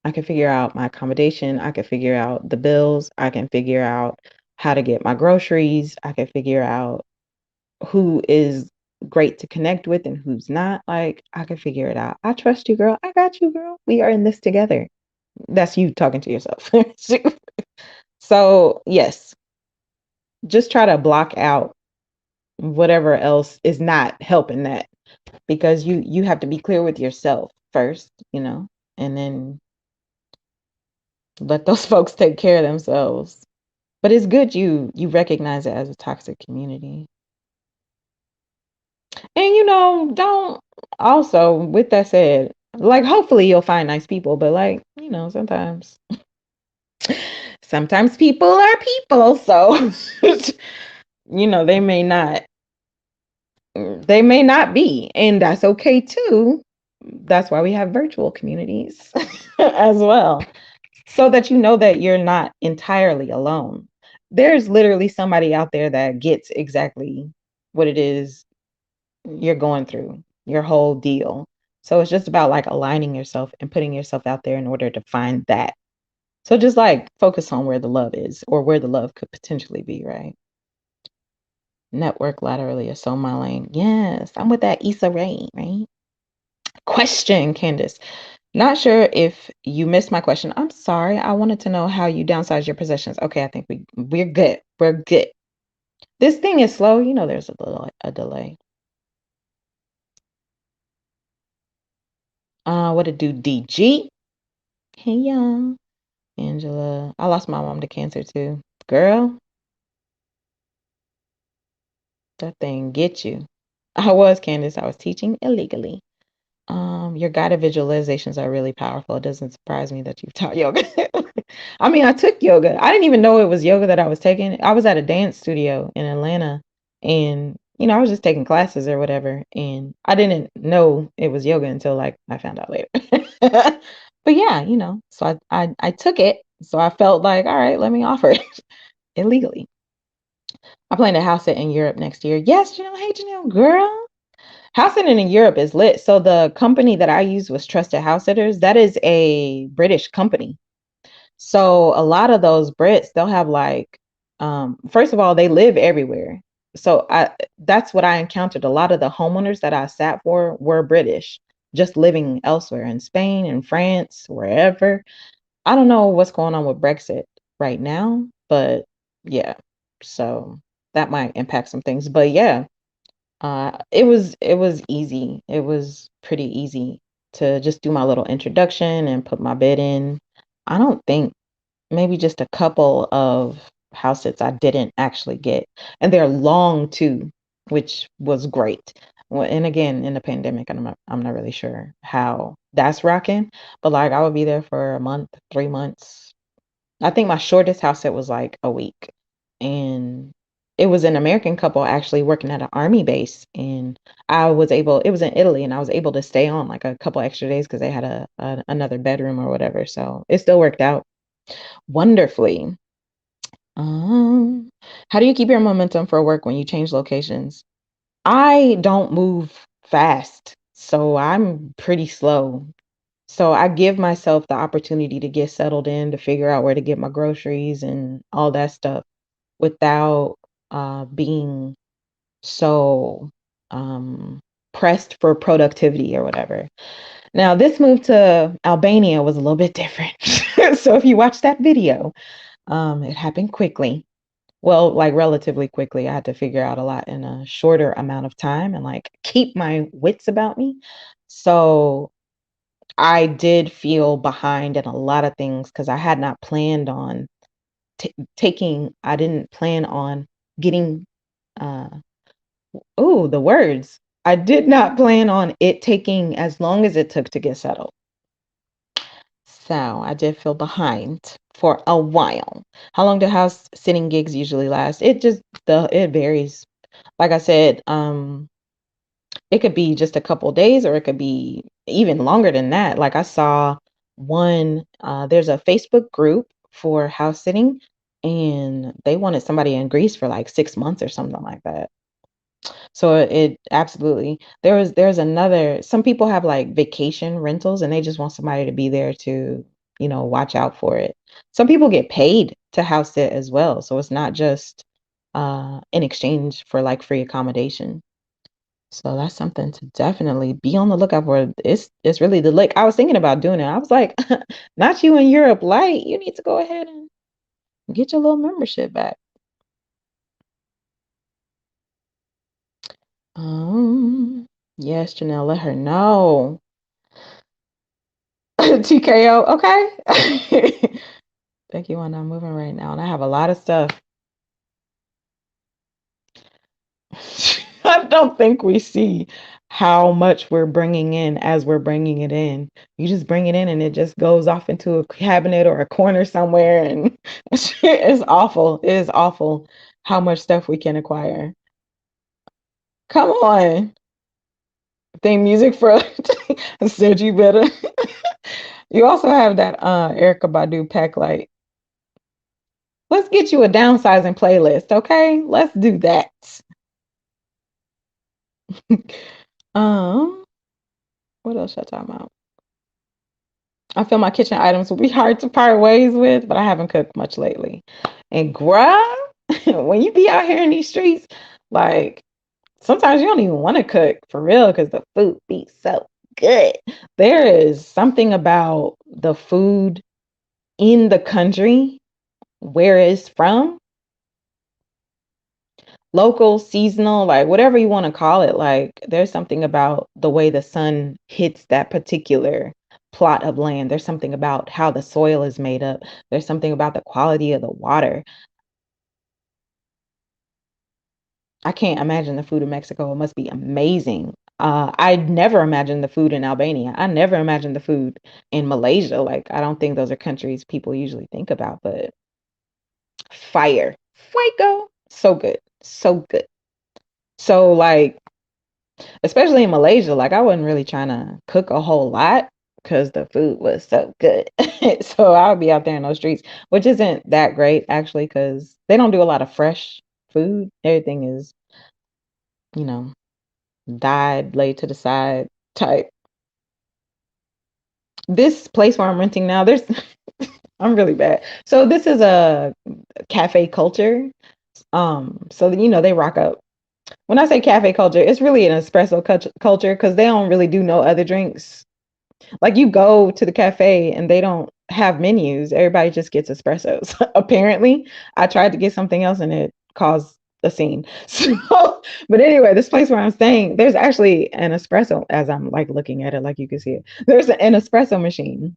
I can figure out my accommodation. I can figure out the bills. I can figure out how to get my groceries. I can figure out who is great to connect with and who's not. Like, I can figure it out. I trust you, girl. I got you, girl. We are in this together. That's you talking to yourself. So, yes, just try to block out whatever else is not helping that because you have to be clear with yourself first, you know, and then let those folks take care of themselves. But it's good you recognize it as a toxic community. And you know, don't also with that said, like hopefully you'll find nice people, but like, you know, sometimes people are people, so you know, they may not be, and that's okay too. That's why we have virtual communities as well, so that you know that you're not entirely alone. There's literally somebody out there that gets exactly what it is you're going through, your whole deal. So it's just about like aligning yourself and putting yourself out there in order to find that. So just like focus on where the love is or where the love could potentially be, right? Network laterally is so my lane. Yes, I'm with that Issa Rae, right? Question, Candace. Not sure if you missed my question. I'm sorry. I wanted to know how you downsize your possessions. Okay, I think we're good. We're good. This thing is slow. You know, there's a delay. What it do, DG? Hey, y'all. Angela. I lost my mom to cancer too. Girl, that thing get you. I was Candace. I was teaching illegally. Your guided visualizations are really powerful. It doesn't surprise me that you've taught yoga. I mean, I took yoga. I didn't even know it was yoga that I was taking. I was at a dance studio in Atlanta and I was just taking classes or whatever, and I didn't know it was yoga until like I found out later. But yeah, so I took it. So I felt like, all right, let me offer it illegally. I plan to house it in Europe next year. Yes, Janelle. Hey, Janelle, girl. House sitting in Europe is lit. So the company that I used was Trusted House Sitters. That is a British company. So a lot of those Brits, they'll have like, first of all, they live everywhere. So that's what I encountered. A lot of the homeowners that I sat for were British, just living elsewhere in Spain and France, wherever. I don't know what's going on with Brexit right now, but yeah. So that might impact some things. But yeah, it was easy. It was pretty easy to just do my little introduction and put my bid in. I don't think maybe just a couple of house sits I didn't actually get. And they're long too, which was great. Well, and again, in the pandemic, I'm not really sure how that's rocking, but like I would be there for a month, 3 months. I think my shortest house sit was like a week. And it was an American couple actually working at an army base. And it was in Italy, and I was able to stay on like a couple extra days because they had another bedroom or whatever. So it still worked out wonderfully. Um, how do you keep your momentum for work when you change locations? I don't move fast, so I'm pretty slow. So I give myself the opportunity to get settled in, to figure out where to get my groceries and all that stuff without being so um, pressed for productivity or whatever. Now, this move to Albania was a little bit different. So if you watch that video, it happened quickly. Well, like relatively quickly. I had to figure out a lot in a shorter amount of time and like keep my wits about me. So I did feel behind in a lot of things because I had not planned on I didn't plan on getting, uh, oh, the words. I did not plan on it taking as long as it took to get settled. So I did feel behind for a while. How long do house sitting gigs usually last? It varies. Like I said, it could be just a couple days or it could be even longer than that. Like I saw there's a Facebook group for house sitting, and they wanted somebody in Greece for like 6 months or something like that. So it absolutely, there's another, some people have like vacation rentals and they just want somebody to be there to, watch out for it. Some people get paid to house sit as well. So it's not just in exchange for like free accommodation. So that's something to definitely be on the lookout for. It's really the lick. I was thinking about doing it. I was like, not you in Europe light. You need to go ahead and get your little membership back. Yes, Janelle, let her know. TKO, okay. Thank you. I'm not moving right now, and I have a lot of stuff. I don't think we see how much we're bringing in as we're bringing it in. You just bring it in and it just goes off into a cabinet or a corner somewhere. And it's awful. It is awful how much stuff we can acquire. Come on. Theme music for I said you better. You also have that Erica Badu pack light. Let's get you a downsizing playlist, okay? Let's do that. um, what else should I talk about? I feel my kitchen items will be hard to part ways with, but I haven't cooked much lately. And bruh, when you be out here in these streets, like sometimes you don't even want to cook for real because the food be so good. There is something about the food in the country where it's from, local, seasonal, like whatever you want to call it. Like there's something about the way the sun hits that particular plot of land. There's something about how the soil is made up. There's something about the quality of the water. I can't imagine the food in Mexico. It must be amazing. I never imagined the food in Albania. I never imagined the food in Malaysia. Like, I don't think those are countries people usually think about, but fire. Fuego. So good. So good. So, like, especially in Malaysia, like, I wasn't really trying to cook a whole lot because the food was so good. So, I'll be out there in those streets, which isn't that great, actually, because they don't do a lot of fresh food. Everything is, you know, dyed, laid to the side type. This place where I'm renting now, there's I'm really bad. So this is a cafe culture. So they rock up. When I say cafe culture, it's really an espresso culture because they don't really do no other drinks. Like, you go to the cafe and they don't have menus. Everybody just gets espressos. Apparently, I tried to get something else and it caused a scene. So, but anyway, this place where I'm staying, there's actually an espresso. As I'm like looking at it, like you can see it, there's an espresso machine.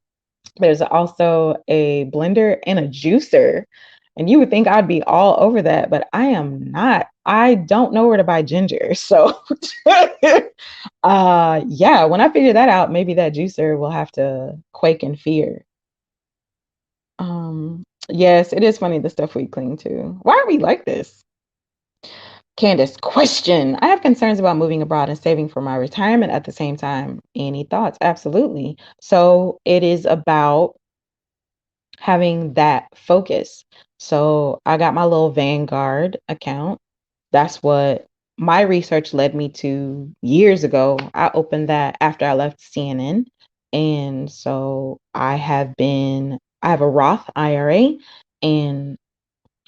There's also a blender and a juicer. And you would think I'd be all over that, but I am not. I don't know where to buy ginger. So yeah, when I figure that out, maybe that juicer will have to quake in fear. Yes, it is funny the stuff we cling to. Why are we like this? Candace, question. I have concerns about moving abroad and saving for my retirement at the same time. Any thoughts? Absolutely. So it is about having that focus. So I got my little Vanguard account. That's what my research led me to years ago. I opened that after I left CNN. And so I have a Roth IRA, and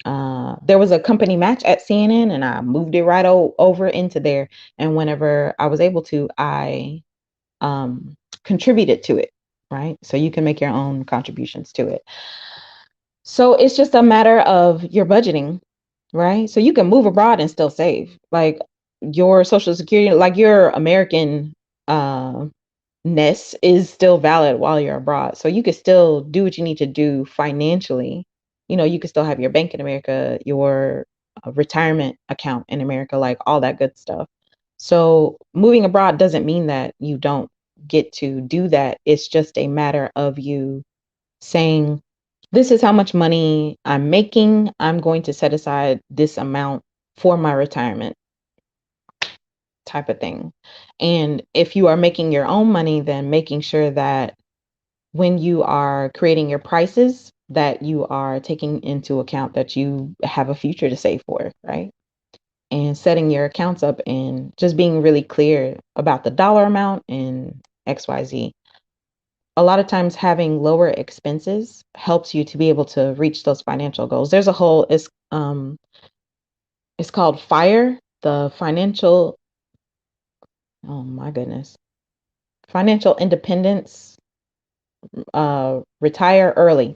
there was a company match at CNN, and I moved it right over into there. And whenever I was able to, I contributed to it, right? So you can make your own contributions to it. So it's just a matter of your budgeting, right? So you can move abroad and still save. Like, your social security, like your American uh ness is still valid while you're abroad. So you can still do what you need to do financially. You can still have your bank in America, your retirement account in America, like all that good stuff. So moving abroad doesn't mean that you don't get to do that. It's just a matter of you saying, this is how much money I'm making. I'm going to set aside this amount for my retirement, type of thing. And if you are making your own money, then making sure that when you are creating your prices, that you are taking into account that you have a future to save for, right? And setting your accounts up and just being really clear about the dollar amount and XYZ. A lot of times having lower expenses helps you to be able to reach those financial goals. There's a whole it's called FIRE, the financial, oh my goodness, financial independence, retire early.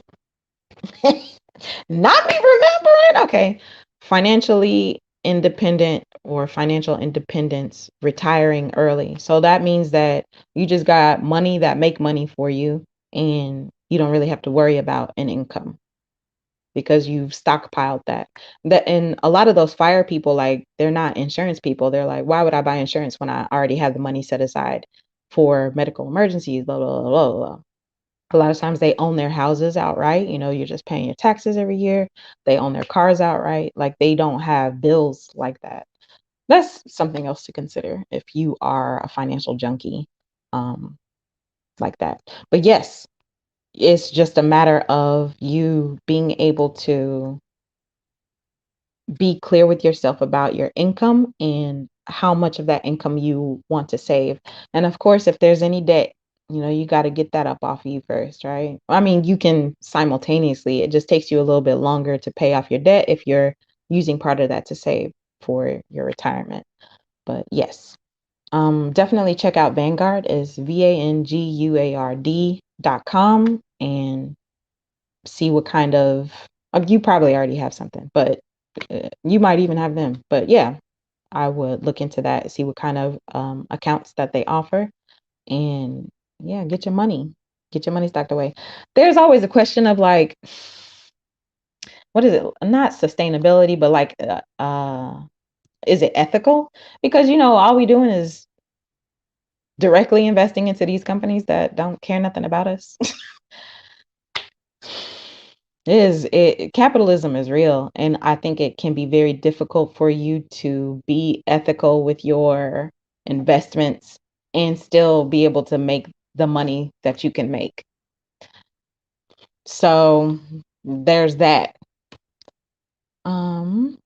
Not me remembering. Okay. Financially independent, or financial independence, retiring early. So that means that you just got money that make money for you, and you don't really have to worry about an income because you've stockpiled that. And a lot of those fire people, like, they're not insurance people. They're like, why would I buy insurance when I already have the money set aside for medical emergencies, blah, blah, blah, blah, blah. A lot of times they own their houses outright. You're just paying your taxes every year. They own their cars outright. Like, they don't have bills like that. That's something else to consider if you are a financial junkie, um, like that. But yes, it's just a matter of you being able to be clear with yourself about your income and how much of that income you want to save. And of course, if there's any debt, you got to get that up off of you first, right? I mean, you can simultaneously, it just takes you a little bit longer to pay off your debt if you're using part of that to save for your retirement. But yes, definitely check out Vanguard, is VANGUARD.com, and see what kind of, you probably already have something, but you might even have them. But yeah, I would look into that, see what kind of accounts that they offer, and yeah, get your money stocked away. There's always a question of, like, what is it? Not sustainability, but like, is it ethical? Because all we doing is directly investing into these companies that don't care nothing about us. Capitalism is real, and I think it can be very difficult for you to be ethical with your investments and still be able to make the money that you can make. So there's that. Um,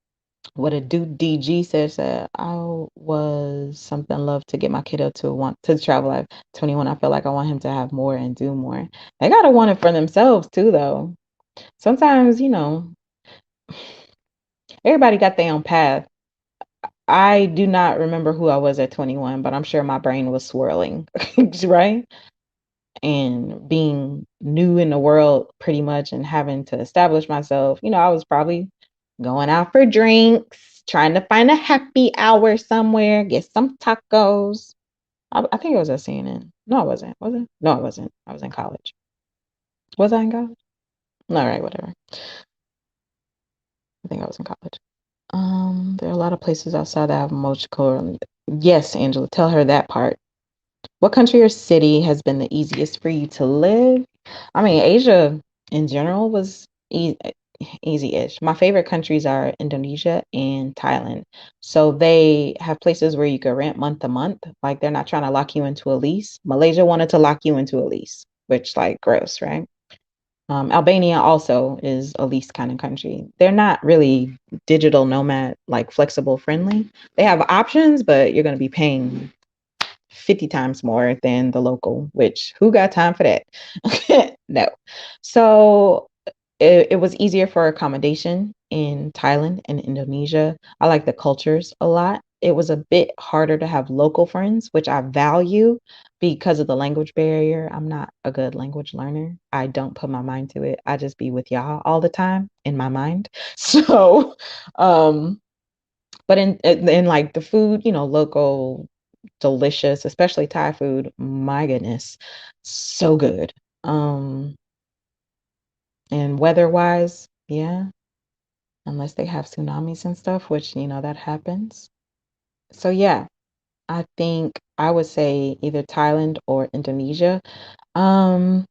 what a dude DG says that I was something love to get my kiddo to want to travel at 21. I feel like I want him to have more and do more. They gotta want it for themselves too, though. Sometimes, everybody got their own path. I do not remember who I was at 21, but I'm sure my brain was swirling, right? And being new in the world pretty much and having to establish myself, I was probably going out for drinks, trying to find a happy hour somewhere, get some tacos. I think it was at CNN. No, I wasn't. Was it? No, I wasn't. I was in college. Was I in college? All right, whatever. I think I was in college. There are a lot of places outside that have multicultural. Yes, Angela, tell her that part. What country or city has been the easiest for you to live? I mean, Asia in general was easy-ish. My favorite countries are Indonesia and Thailand. So they have places where you could rent month to month. Like they're not trying to lock you into a lease. Malaysia wanted to lock you into a lease, which like gross, right? Albania also is a lease kind of country. They're not really digital nomad, like flexible friendly. They have options, but you're going to be paying 50 times more than the local, which who got time for that? No. So it was easier for accommodation in Thailand and Indonesia. I like the cultures a lot. It was a bit harder to have local friends, which I value because of the language barrier. I'm not a good language learner. I don't put my mind to it. I just be with y'all all the time in my mind. So, but in like the food, local delicious, especially Thai food. My goodness, so good. And weather-wise, yeah, unless they have tsunamis and stuff, which that happens. So yeah, I think I would say either Thailand or Indonesia. Um,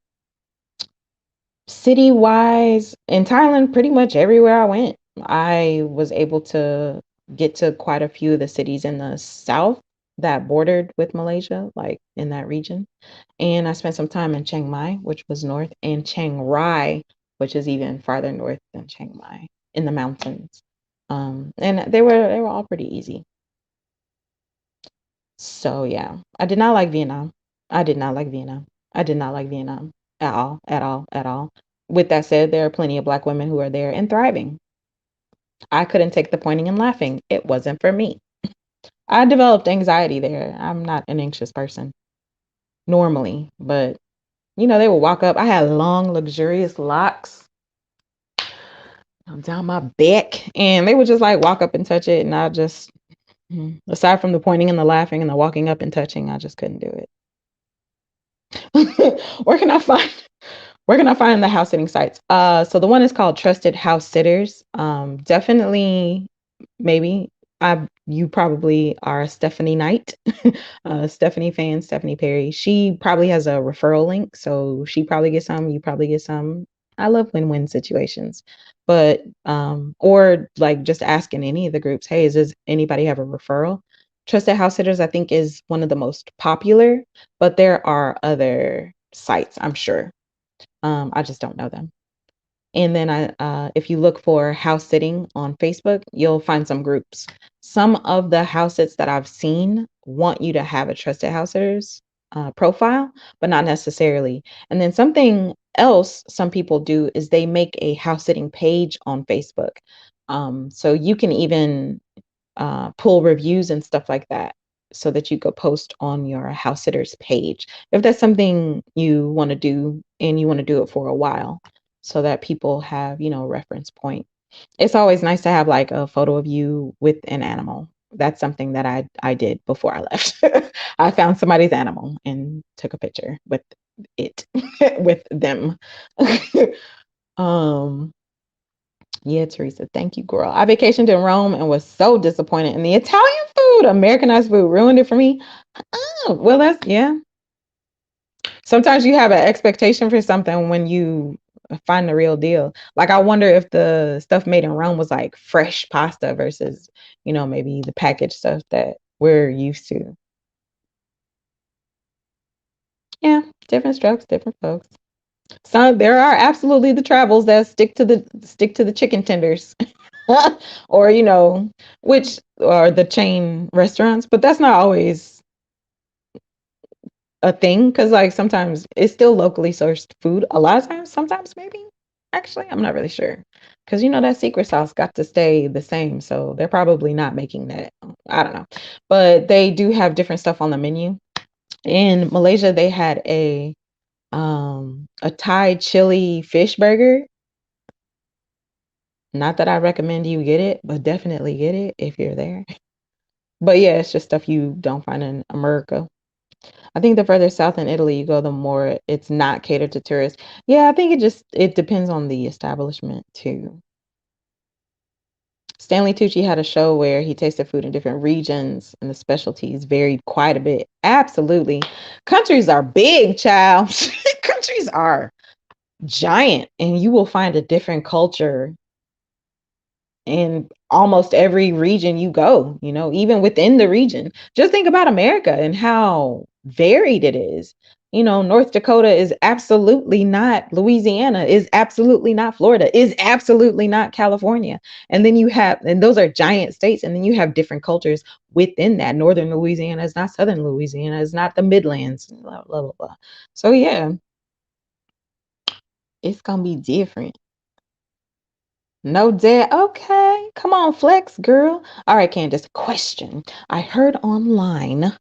City-wise, in Thailand, pretty much everywhere I went, I was able to get to quite a few of the cities in the south that bordered with Malaysia, like in that region. And I spent some time in Chiang Mai, which was north, and Chiang Rai, which is even farther north than Chiang Mai in the mountains. And they were all pretty easy. So yeah, I did not like Vietnam. I did not like Vietnam. I did not like Vietnam at all, at all, at all. With that said, there are plenty of Black women who are there and thriving. I couldn't take the pointing and laughing. It wasn't for me. I developed anxiety there. I'm not an anxious person normally, but they would walk up. I had long, luxurious locks down my back, and they would just like walk up and touch it. And I just, aside from the pointing and the laughing and the walking up and touching, I just couldn't do it. Where can I find? Where can I find the house sitting sites? So the one is called Trusted House Sitters. Definitely, maybe you probably are a Stephanie Knight, Stephanie fan, Stephanie Perry. She probably has a referral link, so she probably gets some. You probably get some. I love win-win situations, but or like just asking any of the groups, hey, does anybody have a referral? Trusted House Sitters, I think, is one of the most popular, but there are other sites, I'm sure. I just don't know them. And then if you look for house sitting on Facebook, you'll find some groups. Some of the house sits that I've seen want you to have a trusted house sitters profile, but not necessarily. And then something else some people do is they make a house sitting page on Facebook. So you can even pull reviews and stuff like that so that you could post on your house sitters page if that's something you want to do and you want to do it for a while so that people have a reference point. It's always nice to have like a photo of you with an animal. That's something that I did before I left. I found somebody's animal and took a picture with it with them. um yeah, Teresa, thank you, girl. I vacationed in Rome and was so disappointed in the Italian food. Americanized food ruined it for me. Oh, well, that's yeah. Sometimes you have an expectation for something when you find the real deal. Like I wonder if the stuff made in Rome was like fresh pasta versus, maybe the packaged stuff that we're used to. Yeah, different strokes, different folks. Some there are absolutely the travels that stick to the chicken tenders. Or, which are the chain restaurants, but that's not always a thing because like sometimes it's still locally sourced food. A lot of times, sometimes maybe. Actually, I'm not really sure. Because that secret sauce got to stay the same. So they're probably not making that. I don't know. But they do have different stuff on the menu. In Malaysia, they had a Thai chili fish burger. Not that I recommend you get it, but definitely get it if you're there. But yeah, it's just stuff you don't find in America. I think the further south in Italy you go, the more it's not catered to tourists. Yeah, I think it depends on the establishment too. Stanley Tucci had a show where he tasted food in different regions and the specialties varied quite a bit. Absolutely. Countries are big, child. Countries are giant, and you will find a different culture in almost every region you go, even within the region. Just think about America and how varied it is. North Dakota is absolutely not Louisiana, is absolutely not Florida, is absolutely not California. And those are giant states. And then you have different cultures within that. Northern Louisiana is not Southern Louisiana, is not the Midlands, blah, blah, blah, blah. So, yeah, it's going to be different. No debt. Okay. Come on, flex, girl. All right, Candace, question. I heard online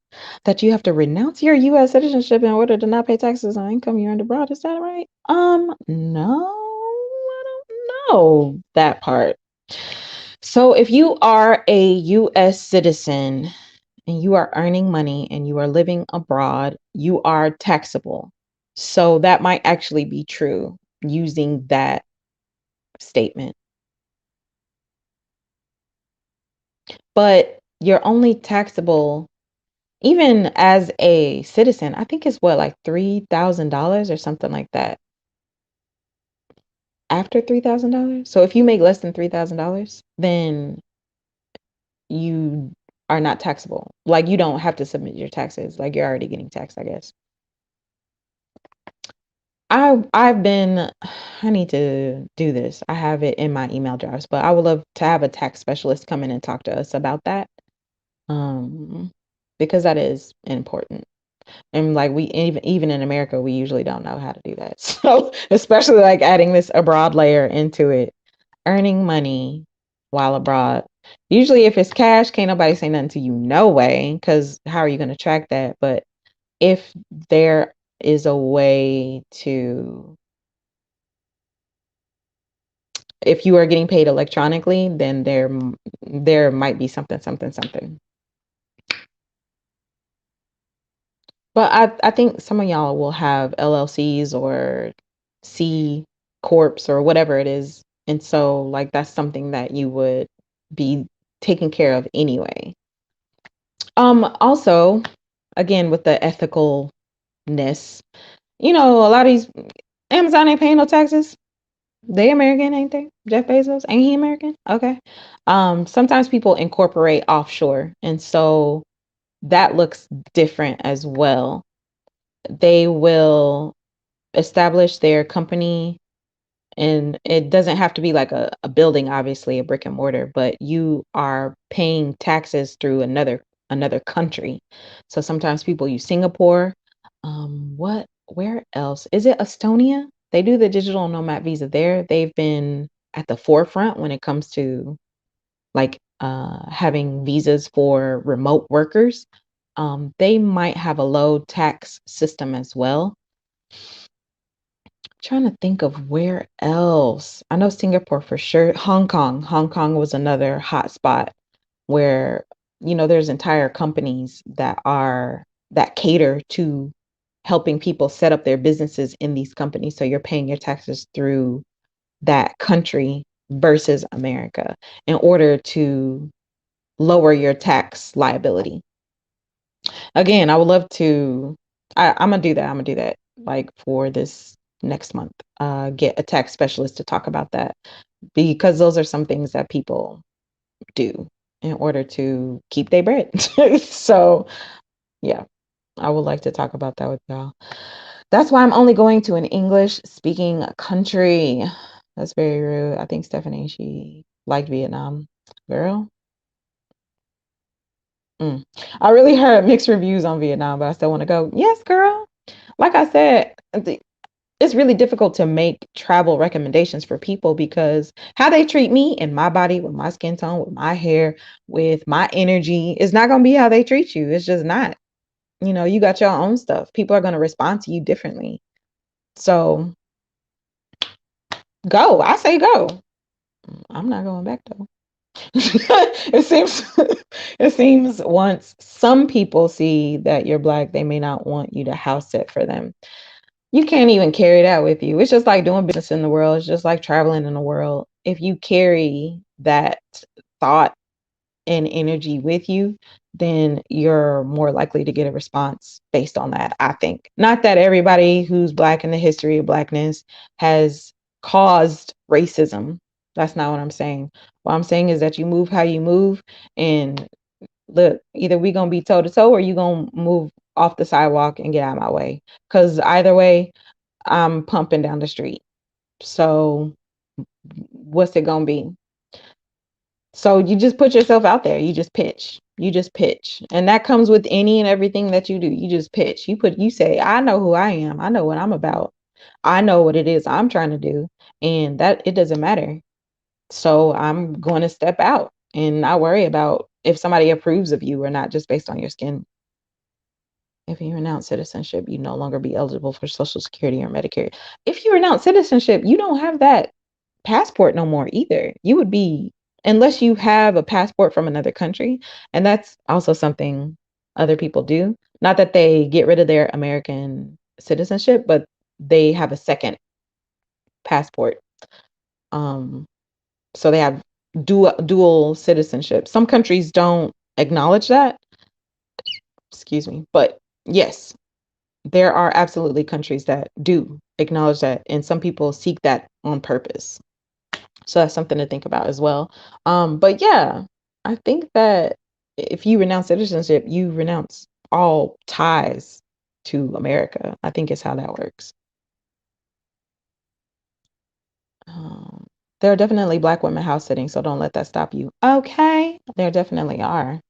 that you have to renounce your US citizenship in order to not pay taxes on income you earned abroad. Is that right? No, I don't know that part. So if you are a US citizen and you are earning money and you are living abroad, you are taxable. So that might actually be true using that statement. But you're only taxable even as a citizen. I think it's what, like $3,000 or something like that. After $3,000. So if you make less than $3,000, then you are not taxable. Like you don't have to submit your taxes. Like you're already getting taxed, I guess. I've been I need to do this. I have it in my email drafts, but I would love to have a tax specialist come in and talk to us about that. Um, because that is important. And like we even in America, we usually don't know how to do that. So especially like adding this abroad layer into it, earning money while abroad. Usually if it's cash, can't nobody say nothing to you, no way, because how are you going to track that? But if there is a way to, if you are getting paid electronically, then there might be something, something, something. But I think some of y'all will have LLCs or C corps or whatever it is. And so like that's something that you would be taken care of anyway. Also, again with the ethicalness, a lot of these Amazon ain't paying no taxes. They American, ain't they? Jeff Bezos, ain't he American? Okay. Sometimes people incorporate offshore, and so that looks different as well. They will establish their company, and it doesn't have to be like a building, obviously a brick and mortar, but you are paying taxes through another country. So sometimes people use Singapore. Where else? Is it Estonia? They do the digital nomad visa there. They've been at the forefront when it comes to like having visas for remote workers. They might have a low tax system as well. Trying to think of where else. I know Singapore for sure. Hong Kong. Hong Kong was another hot spot where, there's entire companies that cater to helping people set up their businesses in these companies. So you're paying your taxes through that country versus America in order to lower your tax liability. Again, I would love to. I'm gonna do that. I'm gonna do that like for this next month. Get a tax specialist to talk about that because those are some things that people do in order to keep their bread. So yeah, I would like to talk about that with y'all. That's why I'm only going to an English speaking country. That's very rude. I think Stephanie, she liked Vietnam. Girl. Mm. I really heard mixed reviews on Vietnam, but I still want to go. Yes, girl. Like I said, it's really difficult to make travel recommendations for people because how they treat me and my body with my skin tone, with my hair, with my energy is not going to be how they treat you. It's just not. You got your own stuff. People are going to respond to you differently. So go. I say go. I'm not going back though. it seems it seems once some people see that you're black, they may not want you to house sit for them. You can't even carry that with you. It's just like doing business in the world. It's just like traveling in the world. If you carry that thought and energy with you, then you're more likely to get a response based on that, I think. Not that everybody who's black in the history of blackness has caused racism. That's not what I'm saying. What I'm saying is that you move how you move, and look, either we gonna be toe to toe or you gonna move off the sidewalk and get out of my way. Cause either way, I'm pumping down the street. So what's it gonna be? So you just put yourself out there. You just pitch. You just pitch. And that comes with any and everything that you do. You just pitch. You say, I know who I am. I know what I'm about. I know what it is I'm trying to do. And that it doesn't matter. So I'm going to step out and not worry about if somebody approves of you or not just based on your skin. If you renounce citizenship, you no longer be eligible for Social Security or Medicare. If you renounce citizenship, you don't have that passport no more either. You would be, unless you have a passport from another country, and that's also something other people do. Not that they get rid of their American citizenship, but they have a second passport. Um, so they have dual citizenship. Some countries don't acknowledge that. Excuse me, but yes, there are absolutely countries that do acknowledge that, and some people seek that on purpose. So that's something to think about as well. But yeah, I think that if you renounce citizenship, you renounce all ties to America. I think is how that works. Um, there are definitely black women house sitting, so don't let that stop you. Okay, there definitely are.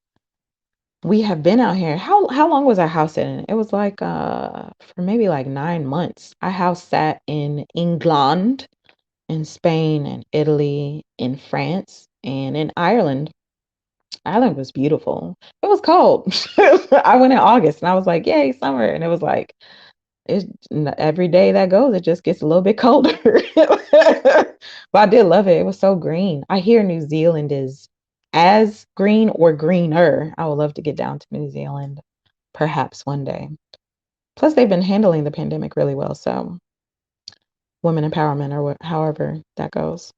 We have been out here. How long was I house sitting? It was like for maybe like 9 months. I house sat in England, in Spain, and Italy, in France, and in Ireland. Ireland was beautiful. It was cold. I went in August and I was like, yay, summer. And it was like, it's every day that goes, it just gets a little bit colder. But I did love it. It was so green. I hear New Zealand is as green or greener. I would love to get down to New Zealand perhaps one day. Plus, they've been handling the pandemic really well. So, women empowerment or however that goes.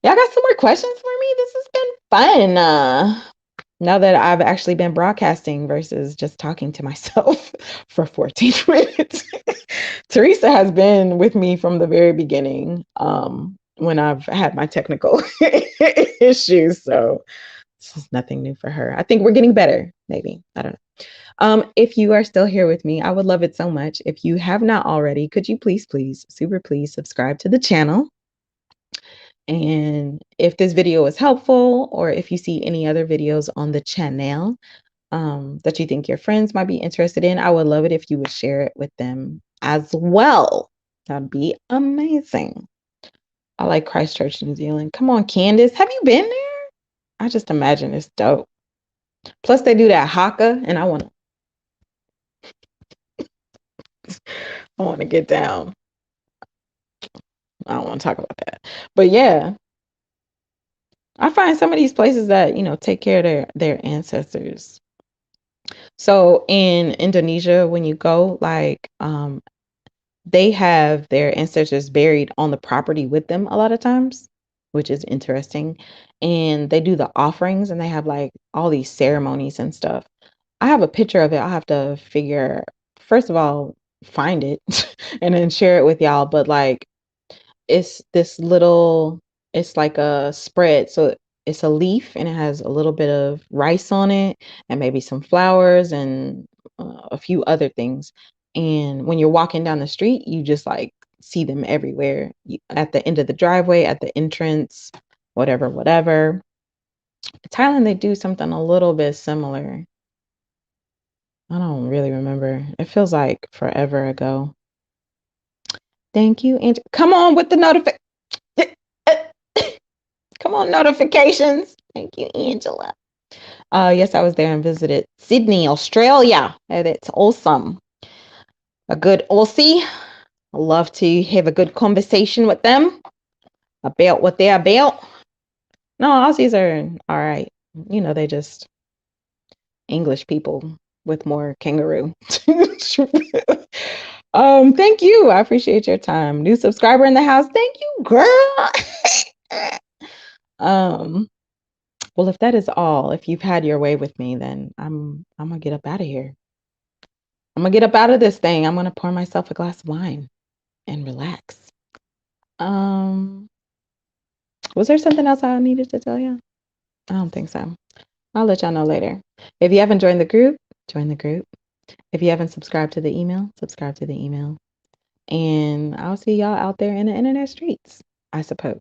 Y'all got some more questions for me? This has been fun. Now that I've actually been broadcasting versus just talking to myself for 14 minutes. Teresa has been with me from the very beginning when I've had my technical issues. So this is nothing new for her. I think we're getting better, maybe. I don't know. If you are still here with me, I would love it so much. If you have not already, could you please, super please subscribe to the channel? And if this video is helpful, or if you see any other videos on the channel that you think your friends might be interested in, I would love it if you would share it with them as well. That'd be amazing. I like Christchurch, New Zealand. Come on, Candace. Have you been there? I just imagine it's dope. Plus, they do that haka, and I want to get down. I don't want to talk about that. But yeah, I find some of these places that, take care of their ancestors. So in Indonesia, when you go, like, they have their ancestors buried on the property with them a lot of times, which is interesting. And they do the offerings and they have like all these ceremonies and stuff. I have a picture of it. I'll have to figure, first of all, find it and then share it with y'all. But like, it's this little, it's like a spread. So it's a leaf and it has a little bit of rice on it and maybe some flowers and a few other things. And when you're walking down the street, you just like see them everywhere. At the end of the driveway, at the entrance, whatever, whatever. In Thailand, they do something a little bit similar. I don't really remember. It feels like forever ago. Thank you, and come on with the notification. Come on, notifications. Thank you, Angela. Yes, I was there and visited Sydney, Australia. And it's awesome. A good Aussie. I love to have a good conversation with them about what they're about. No, Aussies are all right. You know, they just English people with more kangaroo. Thank you. I appreciate your time. New subscriber in the house. Thank you, girl. um, well, if that is all, if you've had your way with me, then I'm gonna get up out of here. I'm gonna get up out of this thing. I'm gonna pour myself a glass of wine and relax. Um, was there something else I needed to tell you? I don't think so. I'll let y'all know later. If you haven't joined the group, join the group. If you haven't subscribed to the email, subscribe to the email. And I'll see y'all out there in the internet streets, I suppose.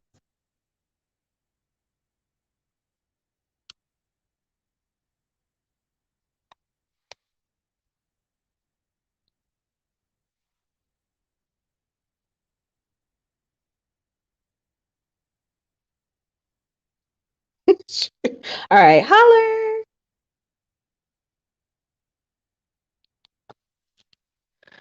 All right, holler.